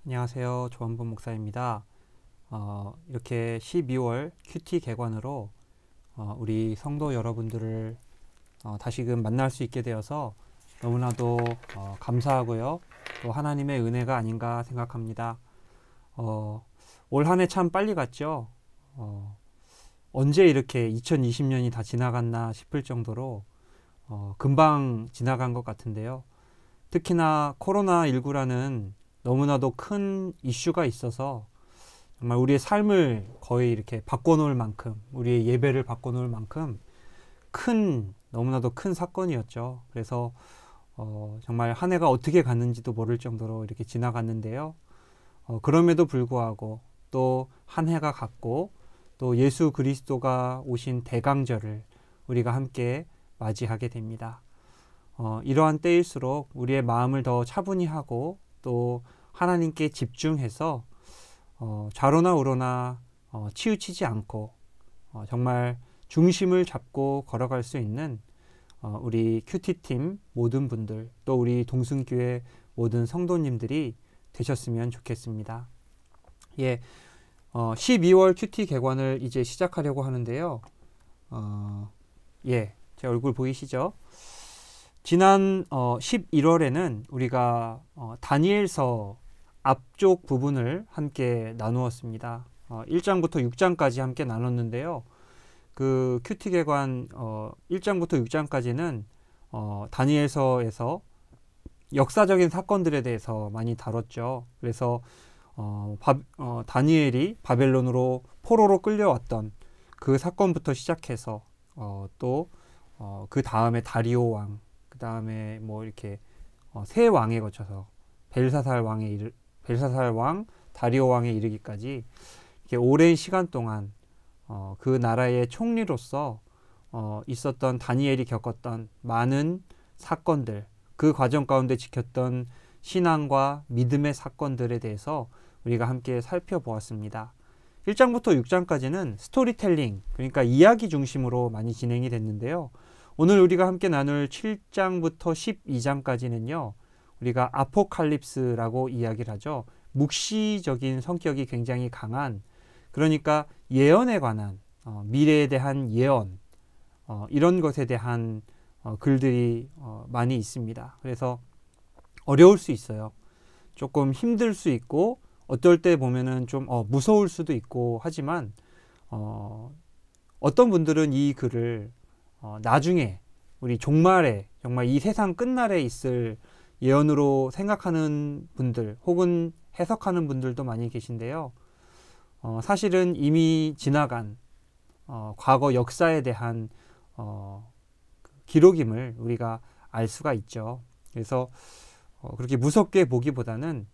안녕하세요. 조원분 목사입니다. 이렇게 12월 큐티 개관으로 우리 성도 여러분들을 다시금 만날 수 있게 되어서 너무나도 감사하고요. 또 하나님의 은혜가 아닌가 생각합니다. 올 한 해 참 빨리 갔죠. 언제 이렇게 2020년이 다 지나갔나 싶을 정도로 금방 지나간 것 같은데요. 특히나 코로나19라는 너무나도 큰 이슈가 있어서 정말 우리의 삶을 거의 이렇게 바꿔놓을 만큼, 우리의 예배를 바꿔놓을 만큼 너무나도 큰 사건이었죠. 그래서 정말 한 해가 어떻게 갔는지도 모를 정도로 이렇게 지나갔는데요. 그럼에도 불구하고 또 한 해가 갔고 또 예수 그리스도가 오신 대강절을 우리가 함께 맞이하게 됩니다. 이러한 때일수록 우리의 마음을 더 차분히 하고 또 하나님께 집중해서 좌로나 우로나 치우치지 않고 정말 중심을 잡고 걸어갈 수 있는 우리 큐티팀 모든 분들 또 우리 동승교회 모든 성도님들이 되셨으면 좋겠습니다. 예, 12월 큐티 개관을 이제 시작하려고 하는데요. 예, 제 얼굴 보이시죠? 지난 11월에는 우리가 다니엘서 앞쪽 부분을 함께 나누었습니다. 1장부터 6장까지 함께 나눴는데요. 그 큐티 개관 1장부터 6장까지는 다니엘서에서 역사적인 사건들에 대해서 많이 다뤘죠. 그래서 다니엘이 바벨론으로 포로로 끌려왔던 그 사건부터 시작해서 또 그 다음에 다리오 왕, 그 다음에 뭐 이렇게 세 왕에 거쳐서 벨사살 왕, 다리오 왕에 이르기까지 이렇게 오랜 시간 동안 그 나라의 총리로서 있었던 다니엘이 겪었던 많은 사건들, 그 과정 가운데 지켰던 신앙과 믿음의 사건들에 대해서 우리가 함께 살펴보았습니다. 1장부터 6장까지는 스토리텔링, 그러니까 이야기 중심으로 많이 진행이 됐는데요. 오늘 우리가 함께 나눌 7장부터 12장까지는요. 우리가 아포칼립스라고 이야기를 하죠. 묵시적인 성격이 굉장히 강한, 그러니까 예언에 관한 미래에 대한 예언, 이런 것에 대한 글들이 많이 있습니다. 그래서 어려울 수 있어요. 조금 힘들 수 있고 어떨 때 보면은 좀 무서울 수도 있고 하지만 어떤 분들은 이 글을 나중에 우리 종말에 정말 이 세상 끝날에 있을 예언으로 생각하는 분들 혹은 해석하는 분들도 많이 계신데요. 사실은 이미 지나간 과거 역사에 대한 기록임을 우리가 알 수가 있죠. 그래서 그렇게 무섭게 보기보다는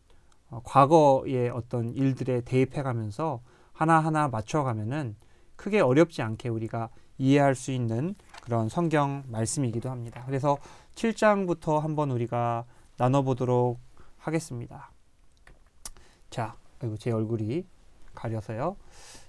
과거의 어떤 일들에 대입해가면서 하나하나 맞춰가면은 크게 어렵지 않게 우리가 이해할 수 있는 그런 성경 말씀이기도 합니다. 그래서 7장부터 한번 우리가 나눠보도록 하겠습니다. 자, 아이고 제 얼굴이 가려서요.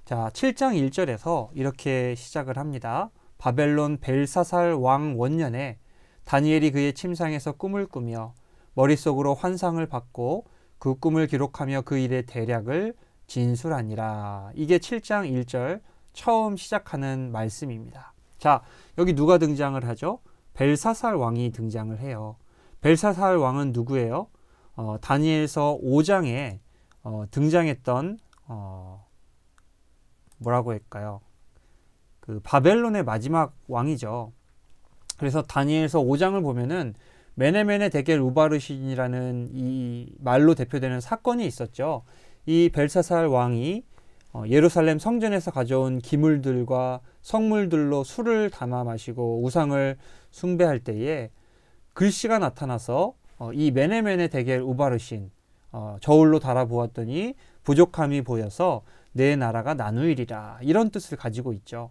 자, 7장 1절에서 이렇게 시작을 합니다. 바벨론 벨사살 왕 원년에 다니엘이 그의 침상에서 꿈을 꾸며 머릿속으로 환상을 받고 그 꿈을 기록하며 그 일의 대략을 진술하니라. 이게 7장 1절 처음 시작하는 말씀입니다. 자, 여기 누가 등장을 하죠? 벨사살 왕이 등장을 해요. 벨사살 왕은 누구예요? 다니엘서 5장에 등장했던 뭐라고 할까요? 그 바벨론의 마지막 왕이죠. 그래서 다니엘서 5장을 보면은 메네메네 데겔 우바르신이라는 이 말로 대표되는 사건이 있었죠. 이 벨사살 왕이 예루살렘 성전에서 가져온 기물들과 성물들로 술을 담아 마시고 우상을 숭배할 때에 글씨가 나타나서 이 메네메네 데겔 우바르신 저울로 달아보았더니 부족함이 보여서 내 나라가 나누이리라, 이런 뜻을 가지고 있죠.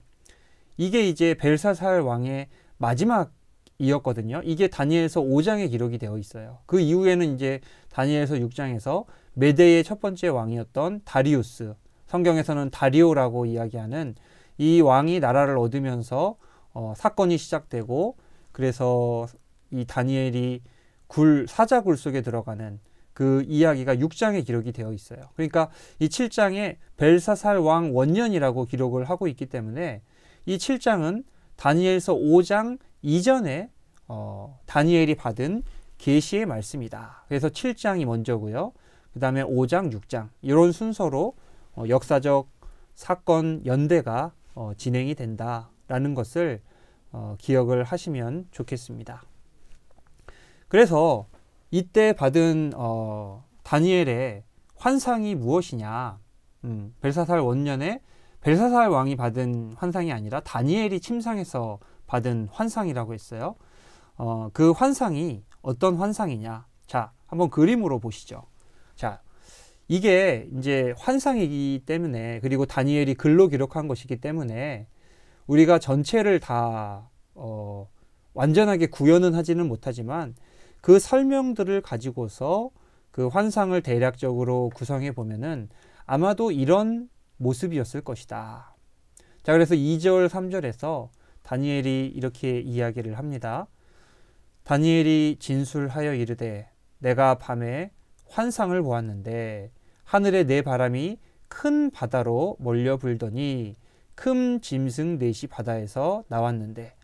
이게 이제 벨사살 왕의 마지막이었거든요. 이게 다니엘서 5장에 기록이 되어 있어요. 그 이후에는 이제 다니엘서 6장에서 메대의 첫 번째 왕이었던 다리우스, 성경에서는 다리오라고 이야기하는 이 왕이 나라를 얻으면서 사건이 시작되고, 그래서 이 다니엘이 사자굴 속에 들어가는 그 이야기가 6장에 기록이 되어 있어요. 그러니까 이 7장에 벨사살 왕 원년이라고 기록을 하고 있기 때문에 이 7장은 다니엘서 5장 이전에 다니엘이 받은 계시의 말씀이다. 그래서 7장이 먼저고요. 그 다음에 5장, 6장 이런 순서로 역사적 사건 연대가 진행이 된다라는 것을 기억을 하시면 좋겠습니다. 그래서 이때 받은 다니엘의 환상이 무엇이냐? 벨사살 원년에 벨사살 왕이 받은 환상이 아니라 다니엘이 침상에서 받은 환상이라고 했어요. 그 환상이 어떤 환상이냐? 자, 한번 그림으로 보시죠. 자, 이게 이제 환상이기 때문에, 그리고 다니엘이 글로 기록한 것이기 때문에 우리가 전체를 다 완전하게 구현은 하지는 못하지만 그 설명들을 가지고서 그 환상을 대략적으로 구성해 보면은 아마도 이런 모습이었을 것이다. 자, 그래서 2절, 3절에서 다니엘이 이렇게 이야기를 합니다. 다니엘이 진술하여 이르되 내가 밤에 환상을 보았는데 하늘에 네 바람이 큰 바다로 몰려 불더니 큰 짐승 넷이 바다에서 나왔는데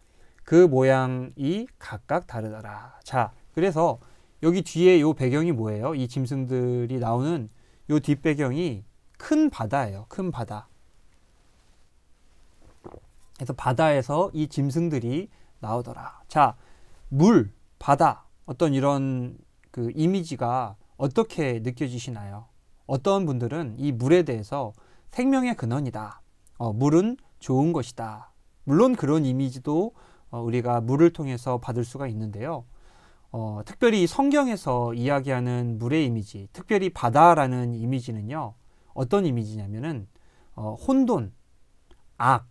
그 모양이 각각 다르더라. 자, 그래서 여기 뒤에 요 배경이 뭐예요? 이 짐승들이 나오는 요 뒷배경이 큰 바다예요. 큰 바다. 그래서 바다에서 이 짐승들이 나오더라. 자, 물, 바다, 어떤 이런 그 이미지가 어떻게 느껴지시나요? 어떤 분들은 이 물에 대해서 생명의 근원이다. 물은 좋은 것이다. 물론 그런 이미지도 우리가 물을 통해서 받을 수가 있는데요. 특별히 성경에서 이야기하는 물의 이미지, 특별히 바다라는 이미지는요, 어떤 이미지냐면은 혼돈, 악,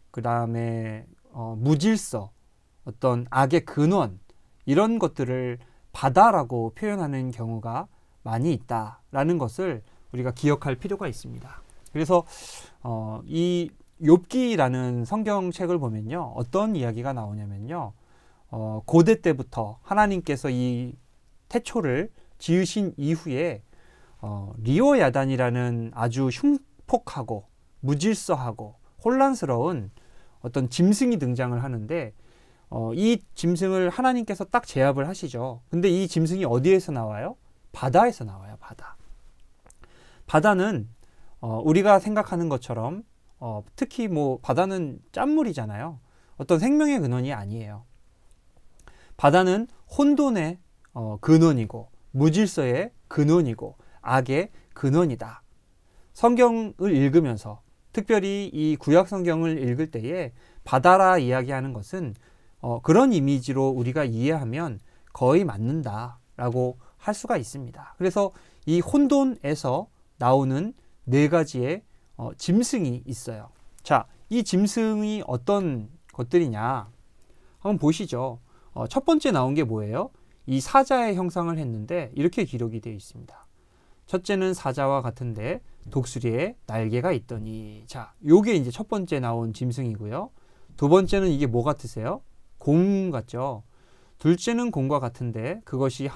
그 다음에 무질서, 어떤 악의 근원, 이런 것들을 바다라고 표현하는 경우가 많이 있다라는 것을 우리가 기억할 필요가 있습니다. 그래서 이 욥기라는 성경책을 보면요, 어떤 이야기가 나오냐면요, 고대 때부터 하나님께서 이 태초를 지으신 이후에 리오야단이라는 아주 흉폭하고 무질서하고 혼란스러운 어떤 짐승이 등장을 하는데 이 짐승을 하나님께서 딱 제압을 하시죠. 근데 이 짐승이 어디에서 나와요? 바다에서 나와요. 바다. 바다는 우리가 생각하는 것처럼 특히 뭐 바다는 짠물이잖아요. 어떤 생명의 근원이 아니에요. 바다는 혼돈의 근원이고 무질서의 근원이고 악의 근원이다. 성경을 읽으면서 특별히 이 구약 성경을 읽을 때에 바다라 이야기하는 것은 그런 이미지로 우리가 이해하면 거의 맞는다라고 할 수가 있습니다. 그래서 이 혼돈에서 나오는 네 가지의 짐승이 있어요. 자, 이 짐승이 어떤 것들이냐 한번 보시죠. 첫 번째 나온 게 뭐예요? 이 사자의 형상을 했는데 이렇게 기록이 되어 있습니다. 첫째는 사자와 같은데 독수리에 날개가 있더니, 자, 요게 이제 첫 번째 나온 짐승이고요. 두 번째는 이게 뭐 같으세요? 곰 같죠? 둘째는 곰과 같은데 그것이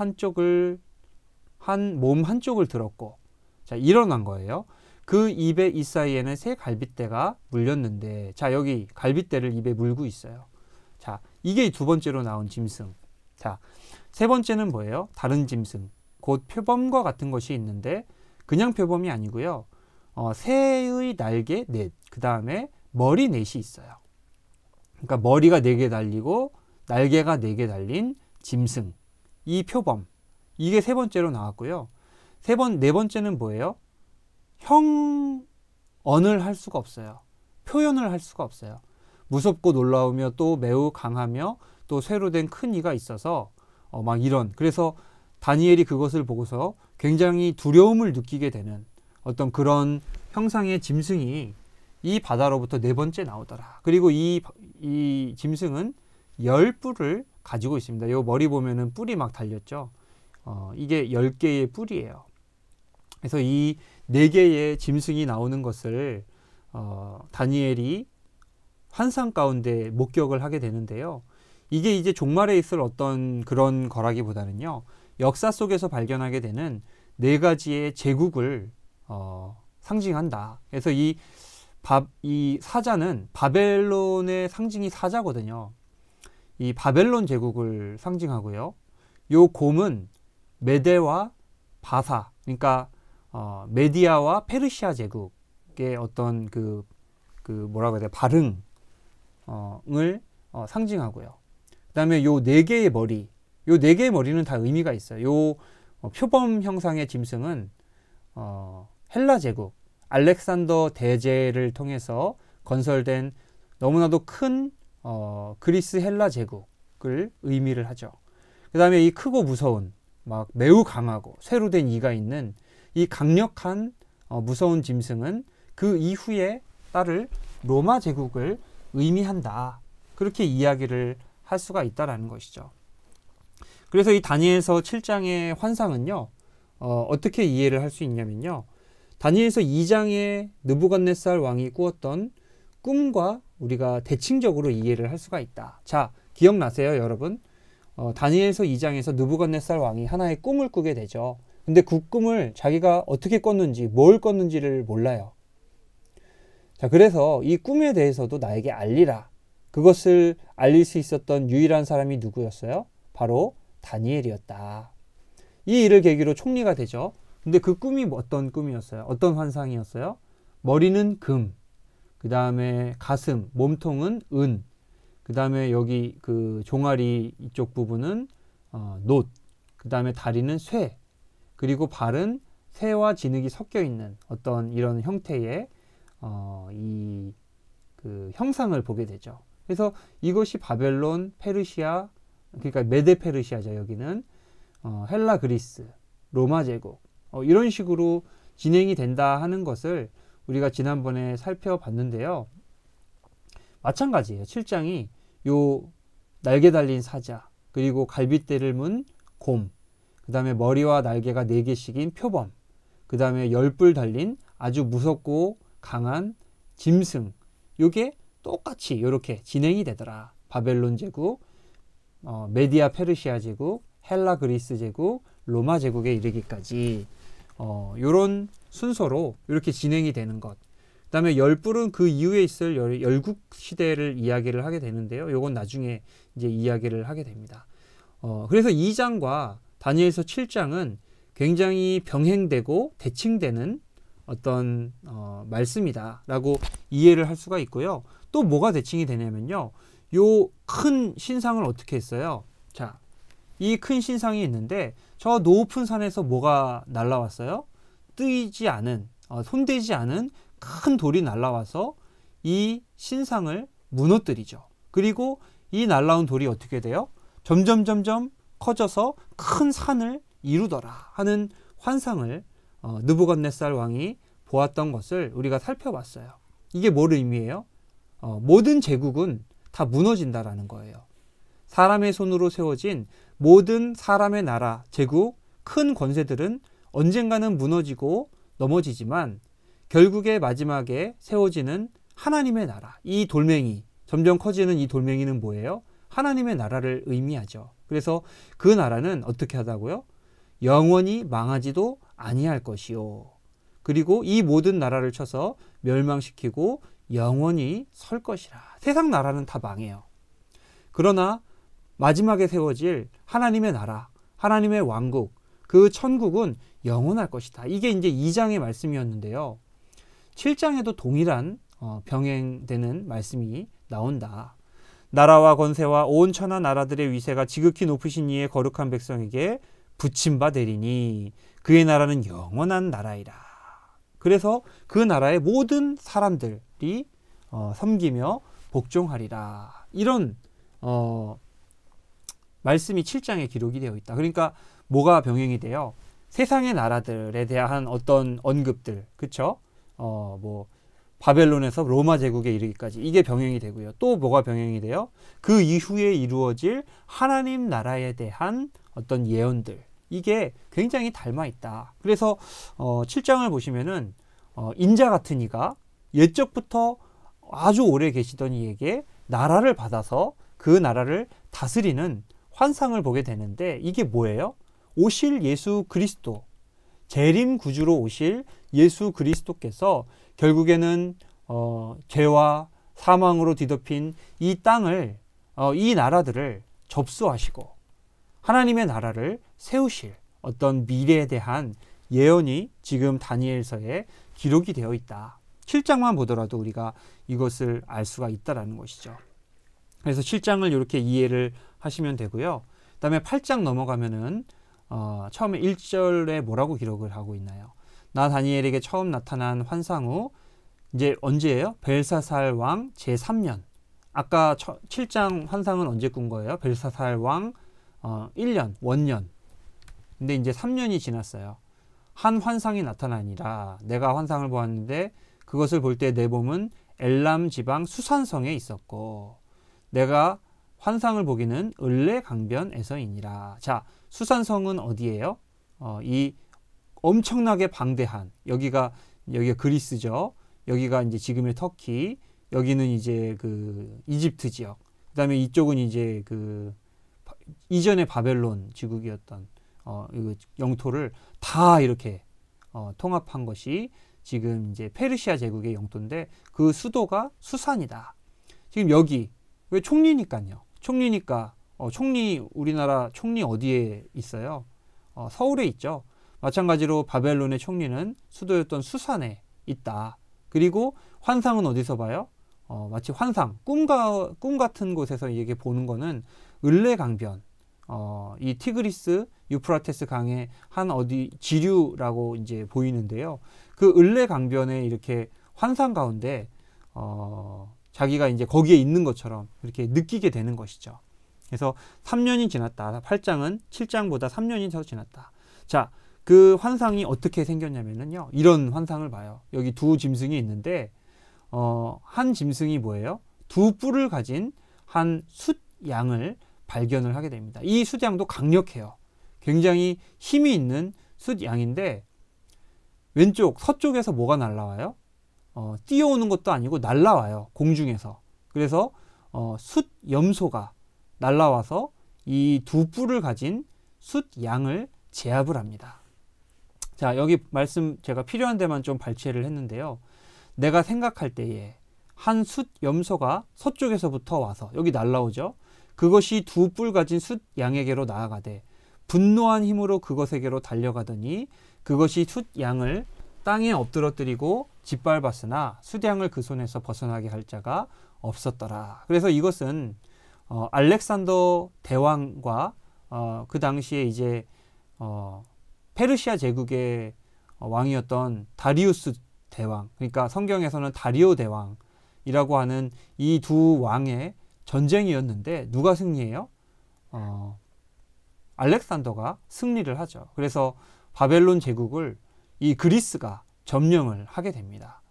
몸 한쪽을 들었고, 자, 일어난 거예요. 그 입에 이 사이에는 새 갈빗대가 물렸는데, 자, 여기 갈빗대를 입에 물고 있어요. 자, 이게 두 번째로 나온 짐승. 자, 세 번째는 뭐예요? 다른 짐승. 곧 표범과 같은 것이 있는데 그냥 표범이 아니고요. 새의 날개 넷, 그 다음에 머리 넷이 있어요. 그러니까 머리가 4개 달리고 날개가 4개 달린 짐승. 이 표범. 이게 세 번째로 나왔고요. 네 번째는 뭐예요? 형언을 할 수가 없어요. 표현을 할 수가 없어요. 무섭고 놀라우며 또 매우 강하며 또 쇠로 된 큰 이가 있어서 막 이런. 그래서 다니엘이 그것을 보고서 굉장히 두려움을 느끼게 되는 어떤 그런 형상의 짐승이 이 바다로부터 네 번째 나오더라. 그리고 이 짐승은 10뿔을 가지고 있습니다. 이 머리 보면은 뿔이 막 달렸죠. 이게 10개의 뿔이에요. 그래서 이 4개의 짐승이 나오는 것을 다니엘이 환상 가운데 목격을 하게 되는데요. 이게 이제 종말에 있을 어떤 그런 거라기보다는요, 역사 속에서 발견하게 되는 네 가지의 제국을 상징한다. 그래서 이 사자는 바벨론의 상징이 사자거든요. 이 바벨론 제국을 상징하고요. 요 곰은 메데와 바사, 그러니까 메디아와 페르시아 제국의 어떤 뭐라고 해야 돼, 발흥을 상징하고요. 그 다음에 요 네 개의 머리, 요 네 개의 머리는 다 의미가 있어요. 요 표범 형상의 짐승은 헬라 제국, 알렉산더 대제를 통해서 건설된 너무나도 큰 그리스 헬라 제국을 의미를 하죠. 그 다음에 이 크고 무서운, 막 매우 강하고 쇠로 된 이가 있는 이 강력한 무서운 짐승은 그 이후에 따를 로마 제국을 의미한다. 그렇게 이야기를 할 수가 있다라는 것이죠. 그래서 이 다니엘서 7장의 환상은요, 어떻게 이해를 할 수 있냐면요, 다니엘서 2장에 느부갓네살 왕이 꾸었던 꿈과 우리가 대칭적으로 이해를 할 수가 있다. 자, 기억나세요, 여러분? 다니엘서 2장에서 느부갓네살 왕이 하나의 꿈을 꾸게 되죠. 근데 그 꿈을 자기가 어떻게 꿨는지, 뭘 꿨는지를 몰라요. 자, 그래서 이 꿈에 대해서도 나에게 알리라. 그것을 알릴 수 있었던 유일한 사람이 누구였어요? 바로 다니엘이었다. 이 일을 계기로 총리가 되죠. 근데 그 꿈이 어떤 꿈이었어요? 어떤 환상이었어요? 머리는 금, 그 다음에 가슴, 몸통은 은, 그 다음에 여기 그 종아리 이쪽 부분은 놋, 그 다음에 다리는 쇠, 그리고 발은 새와 진흙이 섞여 있는 어떤 이런 형태의 그 형상을 보게 되죠. 그래서 이것이 바벨론, 페르시아, 그러니까 메데 페르시아죠. 여기는 헬라 그리스, 로마 제국, 이런 식으로 진행이 된다 하는 것을 우리가 지난번에 살펴봤는데요. 마찬가지예요. 7장이 요 날개 달린 사자, 그리고 갈빗대를 문 곰, 그 다음에 머리와 날개가 4개씩인 표범, 그 다음에 10뿔 달린 아주 무섭고 강한 짐승, 요게 똑같이 이렇게 진행이 되더라. 바벨론 제국, 메디아 페르시아 제국, 헬라 그리스 제국, 로마 제국에 이르기까지 요런 순서로 이렇게 진행이 되는 것. 그 다음에 10뿔은 그 이후에 있을 열국 시대를 이야기를 하게 되는데요. 요건 나중에 이제 이야기를 하게 됩니다. 그래서 2장과 다니엘서 7장은 굉장히 병행되고 대칭되는 어떤 말씀이다 라고 이해를 할 수가 있고요. 또 뭐가 대칭이 되냐면요, 요 큰 신상을 어떻게 했어요? 자, 이 큰 신상이 있는데 저 높은 산에서 뭐가 날라왔어요? 뜨이지 않은, 손대지 않은 큰 돌이 날라와서 이 신상을 무너뜨리죠. 그리고 이 날라온 돌이 어떻게 돼요? 점점 커져서 큰 산을 이루더라 하는 환상을 느부갓네살 왕이 보았던 것을 우리가 살펴봤어요. 이게 뭘 의미해요? 모든 제국은 다 무너진다라는 거예요. 사람의 손으로 세워진 모든 사람의 나라, 제국, 큰 권세들은 언젠가는 무너지고 넘어지지만 결국에 마지막에 세워지는 하나님의 나라, 이 돌멩이, 점점 커지는 이 돌멩이는 뭐예요? 하나님의 나라를 의미하죠. 그래서 그 나라는 어떻게 하다고요? 영원히 망하지도 아니할 것이요. 그리고 이 모든 나라를 쳐서 멸망시키고 영원히 설 것이라. 세상 나라는 다 망해요. 그러나 마지막에 세워질 하나님의 나라, 하나님의 왕국, 그 천국은 영원할 것이다. 이게 이제 2장의 말씀이었는데요. 7장에도 동일한 병행되는 말씀이 나온다. 나라와 권세와 온 천하 나라들의 위세가 지극히 높으신 이의 거룩한 백성에게 붙임 바 되리니 그의 나라는 영원한 나라이라. 그래서 그 나라의 모든 사람들이 섬기며 복종하리라. 이런 말씀이 7장에 기록이 되어 있다. 그러니까 뭐가 병행이 돼요? 세상의 나라들에 대한 어떤 언급들, 그쵸? 뭐 바벨론에서 로마 제국에 이르기까지 이게 병행이 되고요. 또 뭐가 병행이 돼요? 그 이후에 이루어질 하나님 나라에 대한 어떤 예언들, 이게 굉장히 닮아 있다. 그래서 7장을 보시면은 인자 같은 이가 옛적부터 아주 오래 계시던 이에게 나라를 받아서 그 나라를 다스리는 환상을 보게 되는데, 이게 뭐예요? 오실 예수 그리스도, 재림 구주로 오실 예수 그리스도께서 결국에는 죄와 사망으로 뒤덮인 이 땅을, 이 나라들을 접수하시고 하나님의 나라를 세우실 어떤 미래에 대한 예언이 지금 다니엘서에 기록이 되어 있다. 7장만 보더라도 우리가 이것을 알 수가 있다라는 것이죠. 그래서 7장을 이렇게 이해를 하시면 되고요. 그 다음에 8장 넘어가면은 처음에 1절에 뭐라고 기록을 하고 있나요? 나 다니엘에게 처음 나타난 환상 후 이제 언제예요? 벨사살 왕 제3년. 아까 7장 환상은 언제 꾼 거예요? 벨사살 왕 1년, 원년. 근데 이제 3년이 지났어요. 한 환상이 나타나니라. 내가 환상을 보았는데 그것을 볼 때 내 몸은 엘람 지방 수산성에 있었고 내가 환상을 보기는 을레 강변에서이니라. 자, 수산성은 어디예요? 이 엄청나게 방대한, 여기가 그리스죠. 여기가 이제 지금의 터키, 여기는 이제 그 이집트 지역. 그다음에 이쪽은 이제 그 이전의 바벨론 지국이었던 영토를 다 이렇게 통합한 것이 지금 이제 페르시아 제국의 영토인데 그 수도가 수산이다. 지금 여기 왜 총리니까요. 총리니까 우리나라 총리 어디에 있어요? 서울에 있죠. 마찬가지로 바벨론의 총리는 수도였던 수산에 있다. 그리고 환상은 어디서 봐요? 마치 환상, 꿈 같은 곳에서 이게 보는 거는 을레 강변, 이 티그리스 유프라테스 강의 한 어디 지류라고 이제 보이는데요. 그 을레 강변에 이렇게 환상 가운데 자기가 이제 거기에 있는 것처럼 이렇게 느끼게 되는 것이죠. 그래서 3년이 지났다. 8장은 7장보다 3년이 더 지났다. 자, 그 환상이 어떻게 생겼냐면요. 이런 환상을 봐요. 여기 두 짐승이 있는데 한 짐승이 뭐예요? 두 뿔을 가진 한 숫양을 발견을 하게 됩니다. 이 숫양도 강력해요. 굉장히 힘이 있는 숫양인데 왼쪽 서쪽에서 뭐가 날라와요? 뛰어오는 것도 아니고 날라와요. 공중에서. 그래서 숫염소가 날라와서 이 두 뿔을 가진 숫양을 제압을 합니다. 자, 여기 말씀 제가 필요한 데만 좀 발췌를 했는데요. 내가 생각할 때에 한 숫염소가 서쪽에서부터 와서 여기 날라오죠. 그것이 두 뿔 가진 숫양에게로 나아가되 분노한 힘으로 그것에게로 달려가더니 그것이 숫양을 땅에 엎드러뜨리고 짓밟았으나 숫양을 그 손에서 벗어나게 할 자가 없었더라. 그래서 이것은 알렉산더 대왕과 그 당시에 이제 페르시아 제국의 왕이었던 다리우스 대왕, 그러니까 성경에서는 다리오 대왕이라고 하는 이 두 왕의 전쟁이었는데 누가 승리해요? 알렉산더가 승리를 하죠. 그래서 바벨론 제국을 이 그리스가 점령을 하게 됩니다.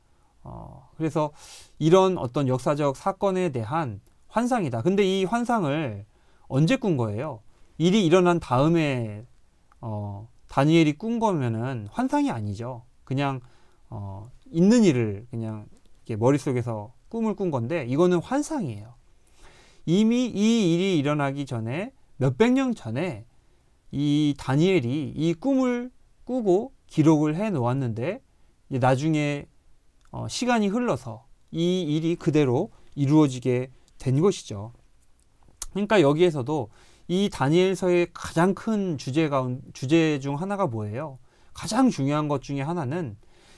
그래서 이런 어떤 역사적 사건에 대한 환상이다. 근데 이 환상을 언제 꾼 거예요? 일이 일어난 다음에 다니엘이 꾼 거면은 환상이 아니죠. 그냥 있는 일을 그냥 이렇게 머릿속에서 꿈을 꾼 건데 이거는 환상이에요. 이미 이 일이 일어나기 전에 몇백 년 전에 이 다니엘이 이 꿈을 꾸고 기록을 해 놓았는데 나중에 시간이 흘러서 이 일이 그대로 이루어지게 된 것이죠. 그러니까 여기에서도 이 다니엘서의 가장 큰 주제 중 하나가 뭐예요? 가장 중요한 것 중에 하나는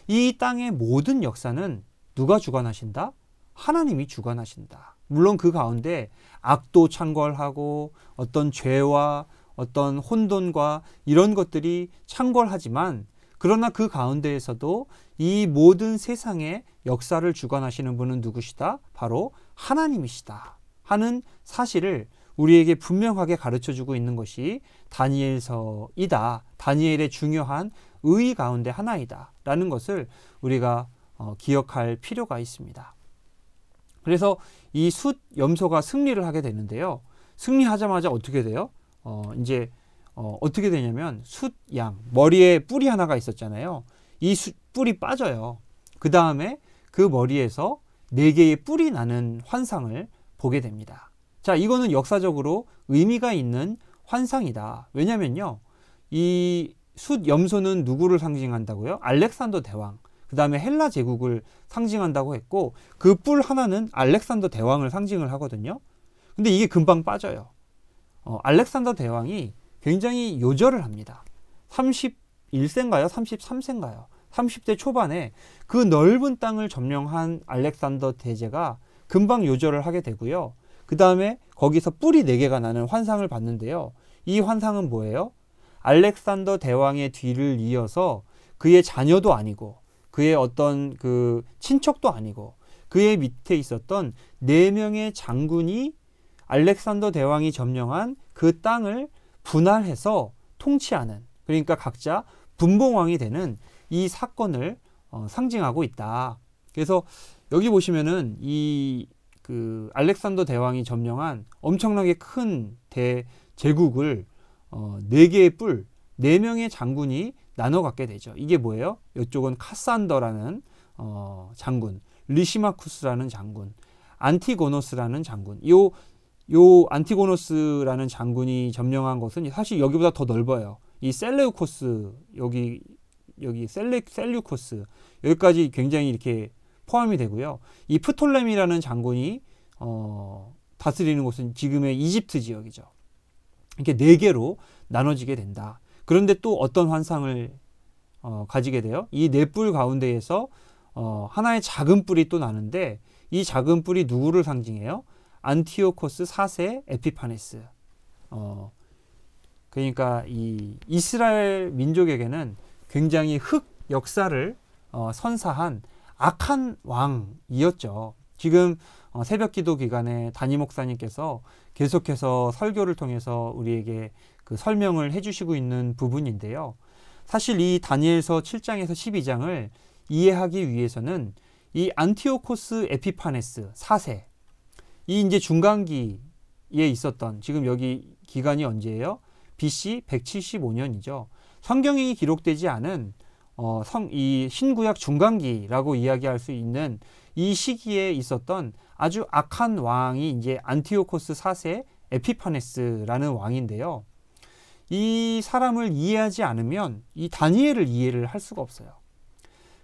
이 땅의 모든 역사는 누가 주관하신다? 하나님이 주관하신다. 물론 그 가운데 악도 창궐하고 어떤 죄와 어떤 혼돈과 이런 것들이 창궐하지만 그러나 그 가운데에서도 이 모든 세상의 역사를 주관하시는 분은 누구시다? 바로 하나님이시다 하는 사실을 우리에게 분명하게 가르쳐주고 있는 것이 다니엘서이다. 다니엘의 중요한 의의 가운데 하나이다 라는 것을 우리가 기억할 필요가 있습니다. 그래서 이 숫염소가 승리를 하게 되는데요. 승리하자마자 어떻게 돼요? 이제 어떻게 되냐면 숫양, 머리에 뿔이 하나가 있었잖아요. 이 뿔이 빠져요. 그 다음에 그 머리에서 4개의 뿔이 나는 환상을 보게 됩니다. 자, 이거는 역사적으로 의미가 있는 환상이다. 왜냐면요, 이 숫 염소는 누구를 상징한다고요? 알렉산더 대왕. 그 다음에 헬라 제국을 상징한다고 했고, 그 뿔 하나는 알렉산더 대왕을 상징을 하거든요. 근데 이게 금방 빠져요. 알렉산더 대왕이 굉장히 요절을 합니다. 31세인가요? 33세인가요? 30대 초반에 그 넓은 땅을 점령한 알렉산더 대제가 금방 요절을 하게 되고요. 그 다음에 거기서 뿔이 4개가 나는 환상을 봤는데요. 이 환상은 뭐예요? 알렉산더 대왕의 뒤를 이어서 그의 자녀도 아니고 그의 어떤 그 친척도 아니고 그의 밑에 있었던 4명의 장군이 알렉산더 대왕이 점령한 그 땅을 분할해서 통치하는, 그러니까 각자 분봉왕이 되는 이 사건을 상징하고 있다. 그래서 여기 보시면은 이 그 알렉산더 대왕이 점령한 엄청나게 큰 대제국을 4개의 뿔, 4명의 장군이 나눠 갖게 되죠. 이게 뭐예요? 이쪽은 카산더라는 장군, 리시마쿠스라는 장군, 안티고노스라는 장군. 요 안티고노스라는 장군이 점령한 것은 사실 여기보다 더 넓어요. 이 셀레우코스, 여기 셀류코스, 여기까지 굉장히 이렇게 포함이 되고요. 이 프톨레미라는 장군이 다스리는 곳은 지금의 이집트 지역이죠. 이렇게 4개로 나눠지게 된다. 그런데 또 어떤 환상을 가지게 돼요? 이 4뿔 가운데에서 하나의 작은 뿔이 또 나는데, 이 작은 뿔이 누구를 상징해요? 안티오코스 4세 에피파네스. 그러니까 이 이스라엘 민족에게는 굉장히 흑 역사를 선사한 악한 왕이었죠. 지금 새벽기도 기간에 담임 목사님께서 계속해서 설교를 통해서 우리에게 그 설명을 해주시고 있는 부분인데요. 사실 이 다니엘서 7장에서 12장을 이해하기 위해서는 이 안티오코스 에피파네스 4세, 이 이제 중간기에 있었던, 지금 여기 기간이 언제예요? BC 175년이죠. 성경이 기록되지 않은 이 신구약 중간기라고 이야기할 수 있는 이 시기에 있었던 아주 악한 왕이 이제 안티오코스 4세 에피파네스라는 왕인데요. 이 사람을 이해하지 않으면 이 다니엘을 이해를 할 수가 없어요.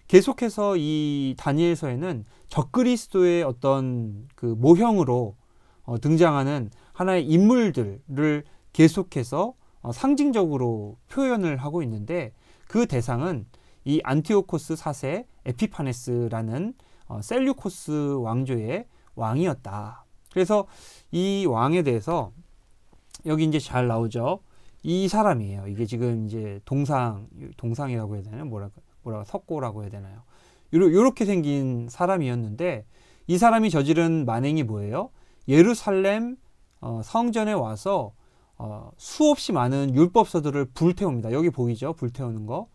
계속해서 이 다니엘서에는 적그리스도의 어떤 그 모형으로 등장하는 하나의 인물들을 계속해서 상징적으로 표현을 하고 있는데, 그 대상은 이 안티오코스 4세 에피파네스라는 셀류코스 왕조의 왕이었다. 그래서 이 왕에 대해서 여기 이제 잘 나오죠. 이 사람이에요. 이게 지금 이제 동상이라고 해야 되나요? 뭐라 석고라고 해야 되나요? 요렇게 생긴 사람이었는데, 이 사람이 저지른 만행이 뭐예요? 예루살렘 성전에 와서 수없이 많은 율법서들을 불태웁니다. 여기 보이죠? 불태우는 거.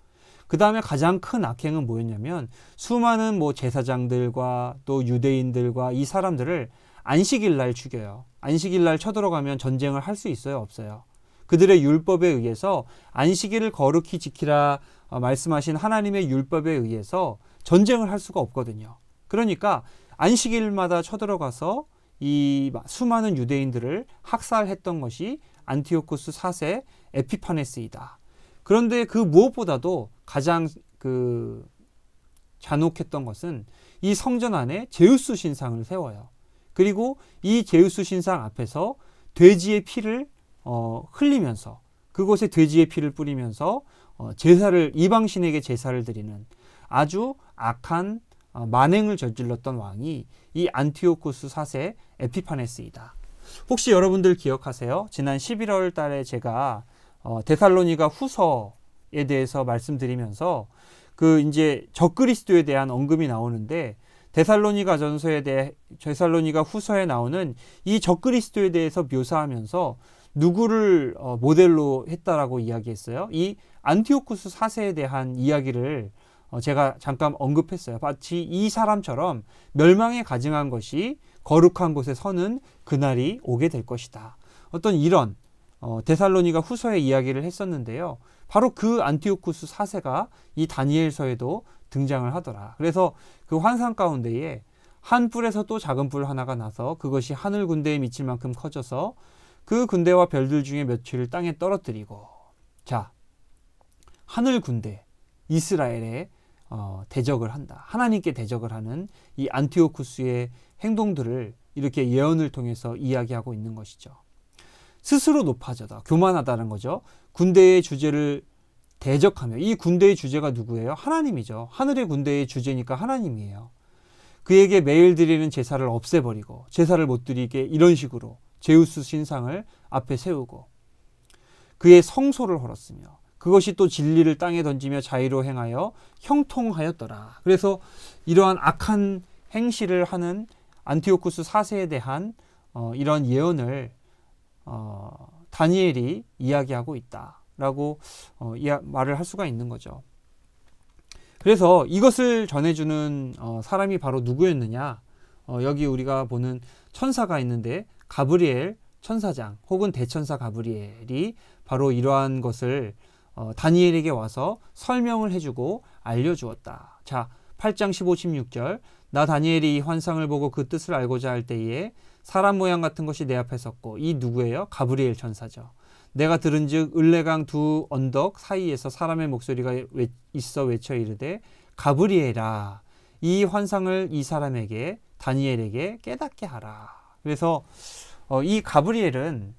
그 다음에 가장 큰 악행은 뭐였냐면, 수많은 제사장들과 또 유대인들과 이 사람들을 안식일 날 죽여요. 안식일 날 쳐들어가면 전쟁을 할 수 있어요? 없어요? 그들의 율법에 의해서 안식일을 거룩히 지키라 말씀하신 하나님의 율법에 의해서 전쟁을 할 수가 없거든요. 그러니까 안식일마다 쳐들어가서 이 수많은 유대인들을 학살했던 것이 안티오코스 4세 에피파네스이다. 그런데 그 무엇보다도 가장 잔혹했던 것은 이 성전 안에 제우스 신상을 세워요. 그리고 이 제우스 신상 앞에서 돼지의 피를 흘리면서, 그곳에 돼지의 피를 뿌리면서 이방신에게 제사를 드리는 아주 악한 만행을 저질렀던 왕이 이 안티오코스 4세 에피파네스이다. 혹시 여러분들 기억하세요? 지난 11월 달에 제가 데살로니가 후서에 대해서 말씀드리면서 이제 적그리스도에 대한 언급이 나오는데, 데살로니가 후서에 나오는 이 적그리스도에 대해서 묘사하면서 누구를 모델로 했다라고 이야기했어요? 이 안티오코스 4세에 대한 이야기를 제가 잠깐 언급했어요. 마치 이 사람처럼 멸망에 가증한 것이 거룩한 곳에 서는 그날이 오게 될 것이다. 어떤 이런 데살로니가 후서의 이야기를 했었는데요. 바로 그 안티오코스 4세가 이 다니엘서에도 등장을 하더라. 그래서 그 환상 가운데에 한 뿔에서 또 작은 뿔 하나가 나서 그것이 하늘 군대에 미칠 만큼 커져서 그 군대와 별들 중에 몇을 땅에 떨어뜨리고, 자, 하늘 군대 이스라엘에 대적을 한다. 하나님께 대적을 하는 이 안티오쿠스의 행동들을 이렇게 예언을 통해서 이야기하고 있는 것이죠. 스스로 높아져다, 교만하다는 거죠. 군대의 주제를 대적하며, 이 군대의 주제가 누구예요? 하나님이죠. 하늘의 군대의 주제니까 하나님이에요. 그에게 매일 드리는 제사를 없애버리고 제사를 못 드리게 이런 식으로 제우스 신상을 앞에 세우고 그의 성소를 헐었으며 그것이 또 진리를 땅에 던지며 자의로 행하여 형통하였더라. 그래서 이러한 악한 행실을 하는 안티오쿠스 4세에 대한 이런 예언을 다니엘이 이야기하고 있다라고 말을 할 수가 있는 거죠. 그래서 이것을 전해주는 사람이 바로 누구였느냐? 여기 우리가 보는 천사가 있는데 가브리엘 천사장 혹은 대천사 가브리엘이 바로 이러한 것을 다니엘에게 와서 설명을 해주고 알려주었다. 자, 8장 15, 16절. 나 다니엘이 이 환상을 보고 그 뜻을 알고자 할 때에 사람 모양 같은 것이 내 앞에 섰고, 이 누구예요? 가브리엘 천사죠. 내가 들은즉 을레강 두 언덕 사이에서 사람의 목소리가 있어 외쳐 이르되 가브리엘아, 이 환상을 이 사람에게 다니엘에게 깨닫게 하라. 그래서 이 가브리엘은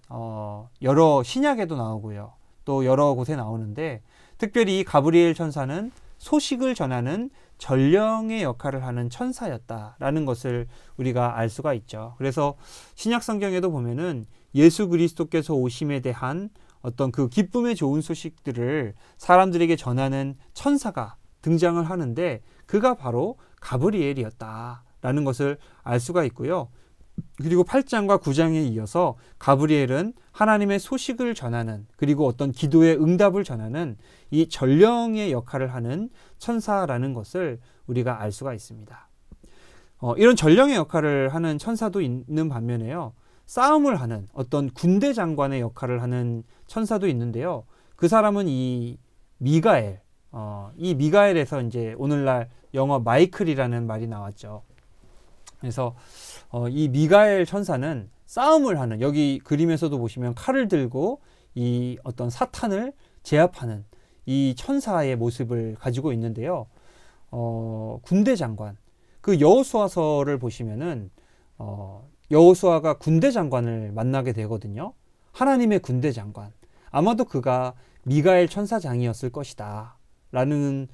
여러 신약에도 나오고요, 또 여러 곳에 나오는데, 특별히 이 가브리엘 천사는 소식을 전하는 전령의 역할을 하는 천사였다라는 것을 우리가 알 수가 있죠. 그래서 신약 성경에도 보면은 예수 그리스도께서 오심에 대한 어떤 그 기쁨의 좋은 소식들을 사람들에게 전하는 천사가 등장을 하는데, 그가 바로 가브리엘이었다라는 것을 알 수가 있고요. 그리고 8장과 9장에 이어서 가브리엘은 하나님의 소식을 전하는, 그리고 어떤 기도의 응답을 전하는 이 전령의 역할을 하는 천사라는 것을 우리가 알 수가 있습니다. 이런 전령의 역할을 하는 천사도 있는 반면에요, 싸움을 하는 어떤 군대 장관의 역할을 하는 천사도 있는데요. 그 사람은 이 미가엘, 이 미가엘에서 이제 오늘날 영어 마이클이라는 말이 나왔죠. 그래서 이 미가엘 천사는 싸움을 하는, 여기 그림에서도 보시면 칼을 들고 이 어떤 사탄을 제압하는 이 천사의 모습을 가지고 있는데요. 군대 장관, 그 여호수아서를 보시면은 여호수아가 군대 장관을 만나게 되거든요. 하나님의 군대 장관. 아마도 그가 미가엘 천사장이었을 것이다 라는